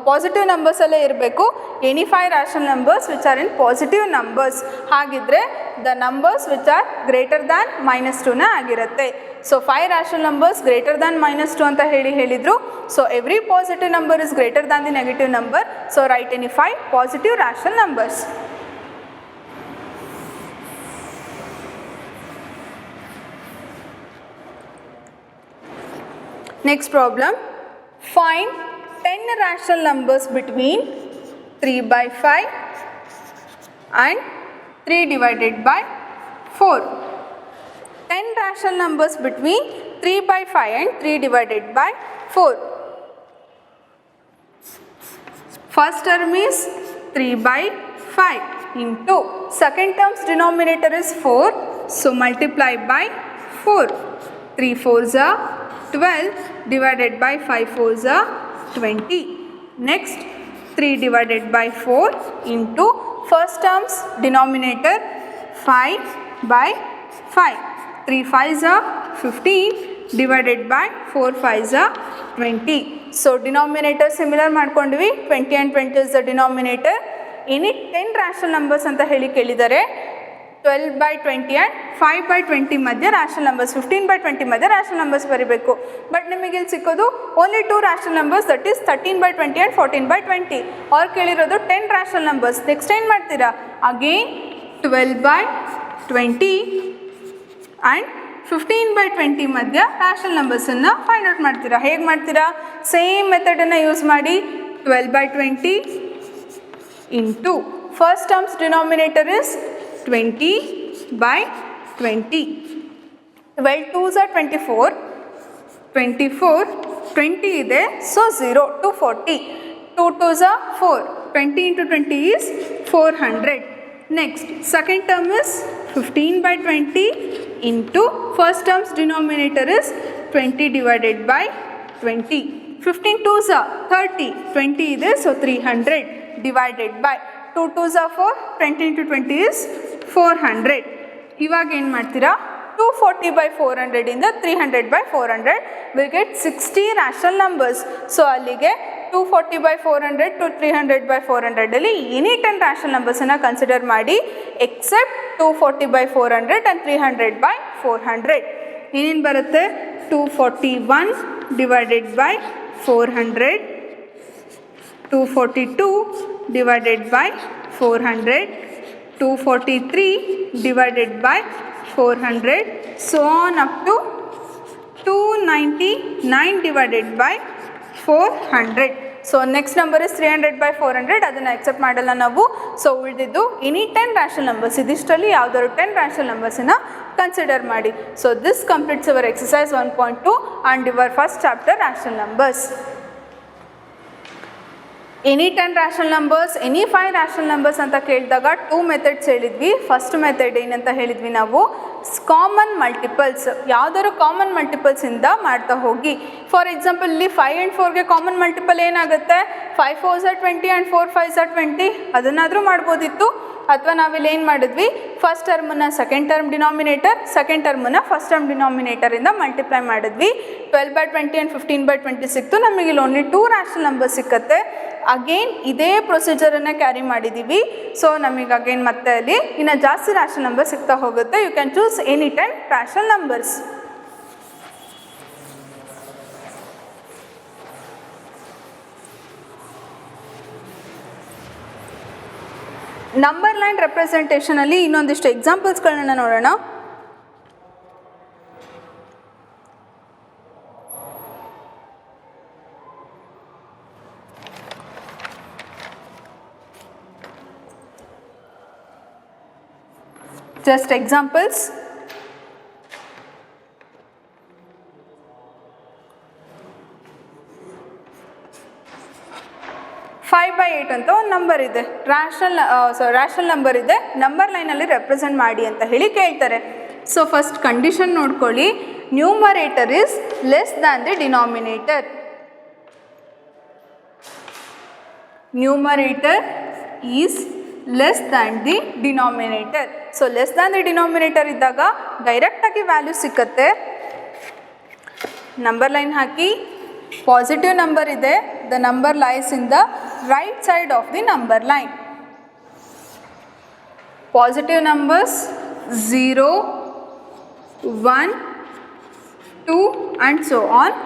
positive ನಂಬರ್ಸಲ್ಲೇ ಇರಬೇಕು. Any 5 rational numbers which are in positive numbers. ಹಾಗಿದ್ರೆ the numbers which are greater than -2ನೇ ಆಗಿರುತ್ತೆ. So 5 rational numbers greater than -2 ಅಂತ ಹೇಳಿದರು. So every positive number is greater than the negative number. So right any 5 positive rational numbers. Next problem, find 10 rational numbers between 3/5 and 3 divided by 4. 10 rational numbers between 3/5 and 3 divided by 4. First term is 3/5 into second term's denominator is 4, so multiply by 4. 3 4s are 12 divided by 5 4s are 20. Next 3 divided by 4 into first term's denominator 5/5. 3 5s are 15 divided by 4 5s are 20. So denominator similar ಮಾಡ್ಕೊಂಡ್ವಿ, 20 and 20 is the denominator. Any 10 rational numbers ಅಂತ ಹೇಳಿ ಕೇಳಿದರೆ 12/20 and 5/20 ಮಧ್ಯೆ rational numbers, 15/20 ಮಧ್ಯೆ rational numbers ಬರೀಬೇಕು. But ನಿಮಗೆ ಇಲ್ಲಿ ಸಿಕ್ಕೋದು only 2 rational numbers, that is 13/20 and 14/20. ಅವ್ರು ಕೇಳಿರೋದು 10 rational numbers. ನೆಕ್ಸ್ಟ್ ಏನು ಮಾಡ್ತೀರಾ, ಅಗೇನ್ 12/20 and 15/20 ಮಧ್ಯ rational numbers-ಅನ್ನು ಫೈಂಡ್ ಔಟ್ ಮಾಡ್ತೀರಾ. ಹೇಗೆ ಮಾಡ್ತೀರಾ, ಸೇಮ್ ಮೆಥಡನ್ನು ಯೂಸ್ ಮಾಡಿ 12/20 into first term's denominator is 20/20. 12 2s are 24, 20 ಇದೆ, so 0 to 40. 2 2s are 4, 20 into 20 is 400. Next second term is 15/20 into first term's denominator is 20 divided by 20. 15 2s are 30, 20 ಇದೆ, so 300 divided by 2 2s are 4, 20 into 20 is 400. ಇವಾಗ ಏನು ಮಾಡ್ತೀರಾ, 2 240 by 400 ಇಂದ 300 by 400 will get 60 rational numbers. So ಅಲ್ಲಿಗೆ 240 by 400 to 300 by 400 ಅಲ್ಲಿ any 10 rational numbers ಅನ್ನು consider ಮಾಡಿ accept 240 by 400 and 300 by 400. ಏನೇನು ಬರುತ್ತೆ? 241 divided by 400, 242 divided by 400, 243 divided by 400, so on up to 299 divided by 400. So next number is 300 by 400, ಅದನ್ನು accept ಮಾಡಲ್ಲ ನಾವು. So ಉಳಿದಿದ್ದು ಎನಿ 10 ರ್ಯಾಷನಲ್ ನಂಬರ್ಸ್, ಇದಿಷ್ಟರಲ್ಲಿ ಯಾವುದಾದ್ರು 10 ರ್ಯಾಷನಲ್ ನಂಬರ್ಸನ್ನು ಕನ್ಸಿಡರ್ ಮಾಡಿ. So this completes our exercise 1.2 and your first chapter rational numbers. Any 10 rational numbers, any 5 rational numbers ಅಂತ ಕೇಳಿದಾಗ 2 ಮೆಥಡ್ಸ್ ಹೇಳಿದ್ವಿ. ಫಸ್ಟ್ ಮೆಥಡ್ ಏನಂತ ಹೇಳಿದ್ವಿ ನಾವು? Common multiples. ಯಾವುದಾದ್ರು ಕಾಮನ್ ಮಲ್ಟಿಪಲ್ಸಿಂದ ಮಾಡ್ತಾ ಹೋಗಿ. ಫಾರ್ ಎಕ್ಸಾಂಪಲ್ ಇಲ್ಲಿ 5 and 4ಗೆ ಕಾಮನ್ ಮಲ್ಟಿಪಲ್ ಏನಾಗುತ್ತೆ? 5 4s are 20 and 4 5s are 20. ಅದನ್ನಾದರೂ ಮಾಡ್ಬೋದಿತ್ತು. ಅಥವಾ ನಾವಿಲ್ಲಿ ಏನು ಮಾಡಿದ್ವಿ? ಫಸ್ಟ್ ಟರ್ಮನ್ನು ಸೆಕೆಂಡ್ ಟರ್ಮ್ ಡಿನಾಮಿನೇಟರ್, ಸೆಕೆಂಡ್ ಟರ್ಮನ್ನು ಫಸ್ಟ್ ಟರ್ಮ್ ಡಿನಾಮಿನೇಟರಿಂದ ಮಲ್ಟಿಪ್ಲೈ ಮಾಡಿದ್ವಿ. 12 by 20 and 15 by 20 ಸಿಕ್ತು. ನಮಗೆ ಇಲ್ಲಿ ಓನ್ಲಿ 2 ರ್ಯಾಷನಲ್ ನಂಬರ್ಸ್ ಸಿಕ್ಕತ್ತೆ. ಅಗೇನ್ ಇದೇ ಪ್ರೊಸೀಜರನ್ನು ಕ್ಯಾರಿ ಮಾಡಿದ್ದೀವಿ. ಸೊ ನಮಗೆ ಅಗೇನ್ ಮತ್ತೆ ಅಲ್ಲಿ ಇನ್ನು ಜಾಸ್ತಿ ರ್ಯಾಷನಲ್ ನಂಬರ್ ಸಿಗ್ತಾ ಹೋಗುತ್ತೆ. You can choose any 10 rational numbers. Number line ರೆಪ್ರೆಸೆಂಟೇಷನಲ್ಲಿ ಇನ್ನೊಂದಿಷ್ಟು ಎಕ್ಸಾಂಪಲ್ಸ್ಗಳನ್ನ ನೋಡೋಣ. Just examples. 5 by 8 ಅಂತ ಒಂದು ನಂಬರ್ ಇದೆ. ರ್ಯಾಷನಲ್ ನಂಬರ್ ಇದೆ, ನಂಬರ್ ಲೈನಲ್ಲಿ ರೆಪ್ರೆಸೆಂಟ್ ಮಾಡಿ ಅಂತ ಹೇಳಿ ಕೇಳ್ತಾರೆ. ಸೊ ಫಸ್ಟ್ ಕಂಡೀಷನ್ ನೋಡ್ಕೊಳ್ಳಿ. Numerator is less than the denominator. Numerator is less than the denominator. So less than the denominator ಇದ್ದಾಗ ಡೈರೆಕ್ಟಾಗಿ ವ್ಯಾಲ್ಯೂ ಸಿಕ್ಕತ್ತೆ. ನಂಬರ್ ಲೈನ್ ಹಾಕಿ. ಪಾಸಿಟಿವ್ ನಂಬರ್ ಇದೆ, the number lies in the right side of the number line. Positive numbers 0, 1, 2 and so on.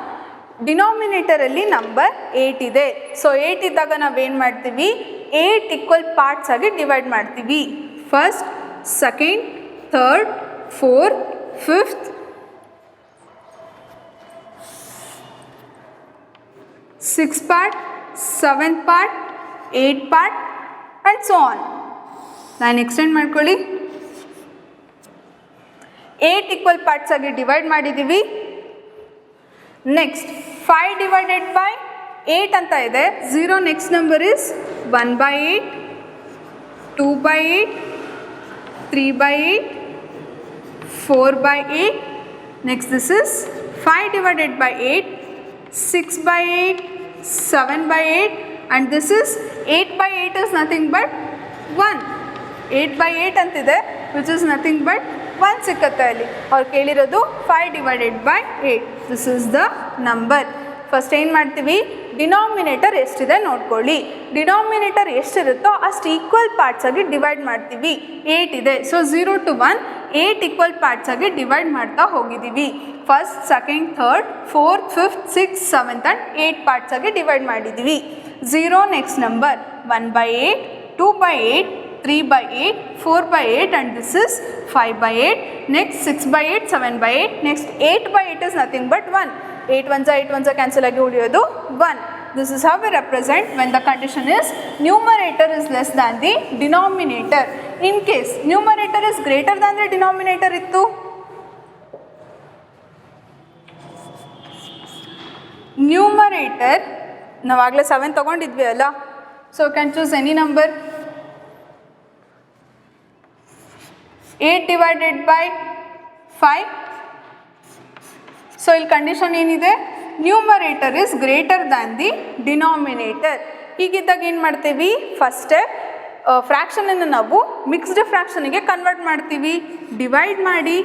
ಡಿನಾಮಿನೇಟರಲ್ಲಿ number 8 ಇದೆ. So 8 ಇದ್ದಾಗ ನಾವೇನು ಮಾಡ್ತೀವಿ? 8 ಈಕ್ವಲ್ ಪಾರ್ಟ್ಸ್ ಆಗಿ ಡಿವೈಡ್ ಮಾಡ್ತೀವಿ. First, second, third, fourth, fifth, 6th part, 7th part, 8th part and so on. ನಾನು extend ಮಾಡ್ಕೊಳ್ಳಿ. 8 equal parts ಆಗಿ ಡಿವೈಡ್ ಮಾಡಿದ್ದೀವಿ. ನೆಕ್ಸ್ಟ್ 5 ಡಿವೈಡೆಡ್ ಬೈ 8 ಅಂತ ಇದೆ. 0 next number is 1 by 8, 2 by 8, 3 by 8, 4 by 8. Next this is 5 divided by 8, 6 by 8, 7 by 8 and this is 8 by 8 is nothing but 1. 8 by 8 ಅಂತಿದೆ which is nothing but 1 ಸಿಕ್ಕತ್ತೆ ಅಲ್ಲಿ. ಅವ್ರು ಕೇಳಿರೋದು 5 divided by 8. This is the number. First ಏನು ಮಾಡ್ತೀವಿ? Denominator ಎಷ್ಟಿದೆ ನೋಡ್ಕೊಳ್ಳಿ. Denominator ಎಷ್ಟಿರುತ್ತೋ ಅಷ್ಟು equal parts ಆಗಿ ಡಿವೈಡ್ ಮಾಡ್ತೀವಿ. 8 ಇದೆ. ಸೊ 0 to 1 8 ಈಕ್ವಲ್ ಪಾರ್ಟ್ಸ್ ಆಗಿ ಡಿವೈಡ್ ಮಾಡ್ತಾ ಹೋಗಿದ್ದೀವಿ. First, second, third, fourth, fifth, 6, 7th and 8 parts ಆಗಿ ಡಿವೈಡ್ ಮಾಡಿದ್ದೀವಿ. 0 next number 1 by 8, 2 by 8, 3 by 8, 4 by 8 and this is 5 by 8. Next 6 by 8, 7 by 8. Next 8 by 8 is nothing but 1. 8 ones cancel ಆಗಿ ಉಳಿಯೋದು 1. This is how we represent when the condition is numerator is less than the denominator. In case numerator is greater than the denominator ಇತ್ತು, numerator ನಾವಾಗಲೇ 7 ತಗೊಂಡಿದ್ವಿ ಅಲ್ಲ, so can choose any number. 8 divided by 5. So ಇಲ್ಲಿ condition ಏನಿದೆ? Numerator is greater than the denominator. ಹೀಗಿದ್ದಾಗ ಏನು ಮಾಡ್ತೀವಿ? ಫಸ್ಟೇ ಫ್ರ್ಯಾಕ್ಷನನ್ನು ನಾವು ಮಿಕ್ಸ್ಡ್ ಫ್ರ್ಯಾಕ್ಷನಿಗೆ ಕನ್ವರ್ಟ್ ಮಾಡ್ತೀವಿ. ಡಿವೈಡ್ ಮಾಡಿ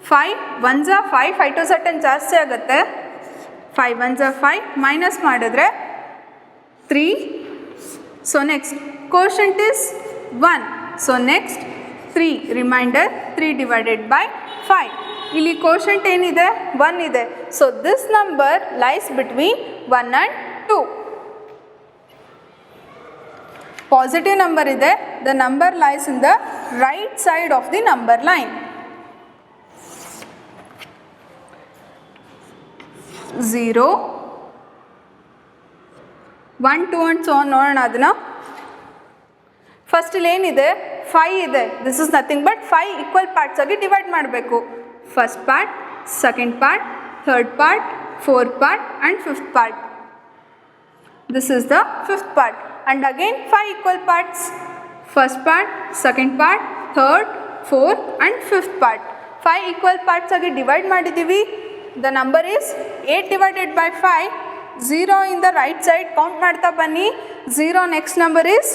5 1s 5, 5 2s 10 ಜಾಸ್ತಿ ಆಗುತ್ತೆ. 5 1s 5 ಮೈನಸ್ ಮಾಡಿದ್ರೆ 3. So next quotient is 1. So next 3 remainder 3 divided by 5. ಇಲ್ಲಿ ಕೋಶಂಟ್ ಏನಿದೆ 1 ಇದೆ. So this number lies between 1 and 2. Positive number ಇದೆ. The number lies in the right side of the number line. 0 1 2 and so ನೋಡೋಣ ಅದನ್ನು. First ಇಲ್ಲಿ ಏನಿದೆ 5 ಇದೆ. This is nothing but 5 equal parts ಆಗಿ ಡಿವೈಡ್ ಮಾಡಬೇಕು. First part, second part, third part, fourth part and fifth part. This is the fifth part. And again 5 equal parts. First part, second part, third, fourth and fifth part. 5 equal parts ಆಗಿ divide ಮಾಡಿದ್ದೀವಿ. The number is 8 divided by 5. 0 in the right side count ಮಾಡ್ತಾ ಬನ್ನಿ. 0 next number is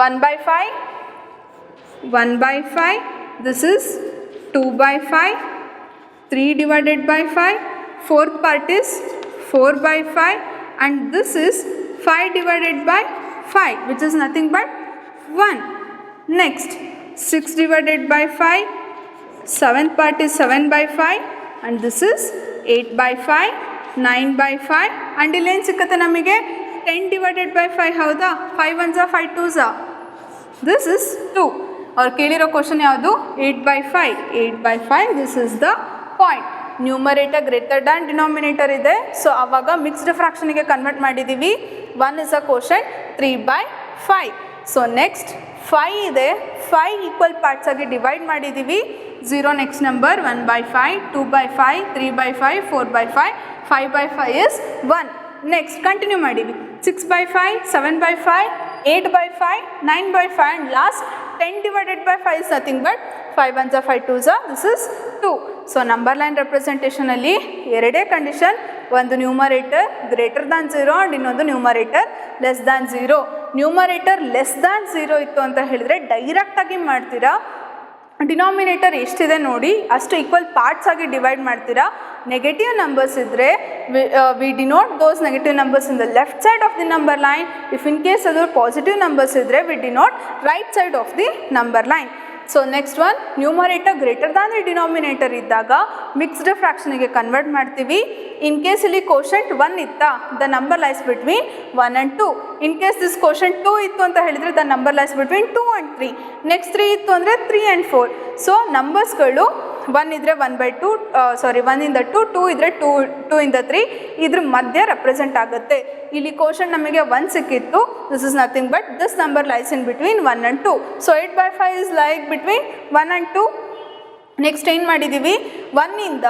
1 by 5, 1 by 5, this is 2 by 5, 3 divided by 5, fourth part is 4 by 5 and this is 5 divided by 5 which is nothing but 1. Next 6 divided by 5, seventh part is 7 by 5 and this is 8 by 5, 9 by 5 and ಇಲ್ಲಿ ಏನು ಸಿಕ್ಕತ್ತೆ ನಮಗೆ 10 divided by 5 ಹೌದಾ. 5 1s 5 2s. This is 2. ಅವ್ರು ಕೇಳಿರೋ question ಯಾವುದು 8 by 5. 8 by 5 this is the point. Numerator greater than denominator ಇದೆ. So ಆವಾಗ mixed ಫ್ರಾಕ್ಷನಿಗೆ ಕನ್ವರ್ಟ್ ಮಾಡಿದ್ದೀವಿ. 1 is a question 3 by 5. So next 5 ಇದೆ. 5 ಈಕ್ವಲ್ ಪಾರ್ಟ್ಸ್ ಆಗಿ ಡಿವೈಡ್ ಮಾಡಿದ್ದೀವಿ. 0 next number 1 by 5, 2 by 5, 3 by 5, 4 by 5, 5 by 5 is 1. Next continue ಮಾಡಿವಿ. 6 by 5, 7 by 5, 8 by 5, 9 by 5 and last 10 divided by 5 is nothing but 5 1s 5 2s. This is 2. So number line ರೆಪ್ರೆಸೆಂಟೇಷನಲ್ಲಿ ಎರಡೇ condition. ಒಂದು numerator greater than 0 and ಇನ್ನೊಂದು numerator less than 0. Numerator less than 0 ಇತ್ತು ಅಂತ ಹೇಳಿದರೆ ಡೈರೆಕ್ಟಾಗಿ ಮಾಡ್ತೀರಾ. ಡಿನಾಮಿನೇಟರ್ ಎಷ್ಟಿದೆ ನೋಡಿ ಅಷ್ಟು ಈಕ್ವಲ್ ಪಾರ್ಟ್ಸ್ ಆಗಿ ಡಿವೈಡ್ ಮಾಡ್ತೀರಾ. ನೆಗೆಟಿವ್ ನಂಬರ್ಸ್ ಇದ್ದರೆ we denote those negative numbers in the left side of the number line. If in case ಅದು ಪಾಸಿಟಿವ್ ನಂಬರ್ಸ್ ಇದ್ದರೆ we denote right side of the number line. So next one numerator greater than the denominator ಇದ್ದಾಗ mixed ಫ್ರಾಕ್ಷನಿಗೆ convert ಮಾಡ್ತೀವಿ. In case ಇಲ್ಲಿ quotient 1 ಇತ್ತಾ the number lies between 1 and 2. In case this quotient 2 ಇತ್ತು ಅಂತ ಹೇಳಿದರೆ the number lies between 2 and 3. Next 3 ಇತ್ತು ಅಂದರೆ 3 ಆ್ಯಂಡ್ 4. ಸೊ ನಂಬರ್ಸ್ಗಳು 1 ಇದ್ದರೆ 1 by 2 1 ಇಂದ 2, 2 ಇದ್ದರೆ 2 ಇಂದ 3 ಇದ್ರ ಮಧ್ಯೆ ರೆಪ್ರೆಸೆಂಟ್ ಆಗುತ್ತೆ. ಇಲ್ಲಿ ಕೋಶಂಟ್ ನಮಗೆ 1 ಸಿಕ್ಕಿತ್ತು. This is nothing but this number lies in between 1 and 2. So 8 by 5 is like between 1 and 2. Next ಏನು ಮಾಡಿದ್ದೀವಿ 1 ಇಂದ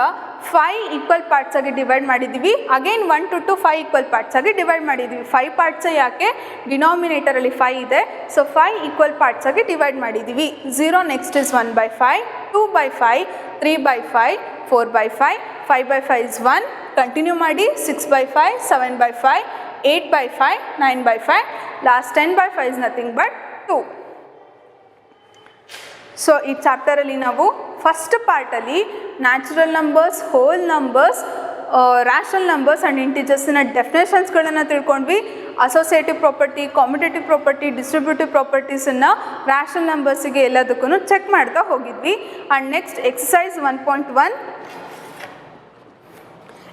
5 ಈಕ್ವಲ್ ಪಾರ್ಟ್ಸ್ ಆಗಿ ಡಿವೈಡ್ ಮಾಡಿದ್ದೀವಿ. ಅಗೇನ್ 1 to 2 5 ಈಕ್ವಲ್ ಪಾರ್ಟ್ಸ್ ಆಗಿ ಡಿವೈಡ್ ಮಾಡಿದ್ದೀವಿ. 5 ಪಾರ್ಟ್ಸ್ ಯಾಕೆ ಡಿನಾಮಿನೇಟರಲ್ಲಿ 5 ಇದೆ. ಸೊ 5 ಈಕ್ವಲ್ ಪಾರ್ಟ್ಸ್ ಆಗಿ ಡಿವೈಡ್ ಮಾಡಿದ್ದೀವಿ. 0 next is 1 by 5, 2 by 5, 3 by 5, 4 by 5, 5 by 5 is 1. Continue ಮಾಡಿ 6 by 5, 7 by 5, 8 by 5, 9 by 5, last 10 by 5 is nothing but 2. So ಈ ಚಾಪ್ಟರಲ್ಲಿ ನಾವು ಫಸ್ಟ್ ಪಾರ್ಟಲ್ಲಿ natural numbers, whole numbers, rational numbers and ಇಂಟಿಜರ್ಸಿನ ಡೆಫಿನೇಷನ್ಸ್ಗಳನ್ನು ತಿಳ್ಕೊಂಡ್ವಿ. Associative property, commutative property, distributive ಪ್ರಾಪರ್ಟೀಸನ್ನು rational ನಂಬರ್ಸಿಗೆ ಎಲ್ಲದಕ್ಕೂ ಚೆಕ್ ಮಾಡ್ತಾ ಹೋಗಿದ್ವಿ. ಆ್ಯಂಡ್ ನೆಕ್ಸ್ಟ್ ಎಕ್ಸಸೈಸ್ 1.1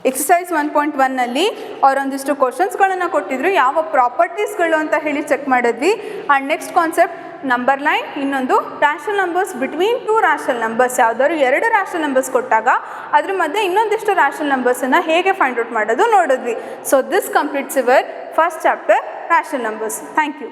ಎಕ್ಸಸೈಸ್ 1.1ನಲ್ಲಿ ಅವರೊಂದಿಷ್ಟು ಕ್ವಶನ್ಸ್ಗಳನ್ನು ಕೊಟ್ಟಿದ್ರು. ಯಾವ ಪ್ರಾಪರ್ಟೀಸ್ಗಳು ಅಂತ ಹೇಳಿ ಚೆಕ್ ಮಾಡಿದ್ವಿ. And next concept number line, ಇನ್ನೊಂದು rational numbers between 2 rational numbers. ಯಾವುದಾದ್ರು 2 ರ್ಯಾಷನಲ್ ನಂಬರ್ಸ್ ಕೊಟ್ಟಾಗ ಅದ್ರ ಮಧ್ಯೆ ಇನ್ನೊಂದಿಷ್ಟು ರ್ಯಾಷನಲ್ ನಂಬರ್ಸನ್ನು ಹೇಗೆ ಫೈಂಡ್ ಔಟ್ ಮಾಡೋದು ನೋಡಿದ್ವಿ. So this completes your first chapter rational numbers. Thank you.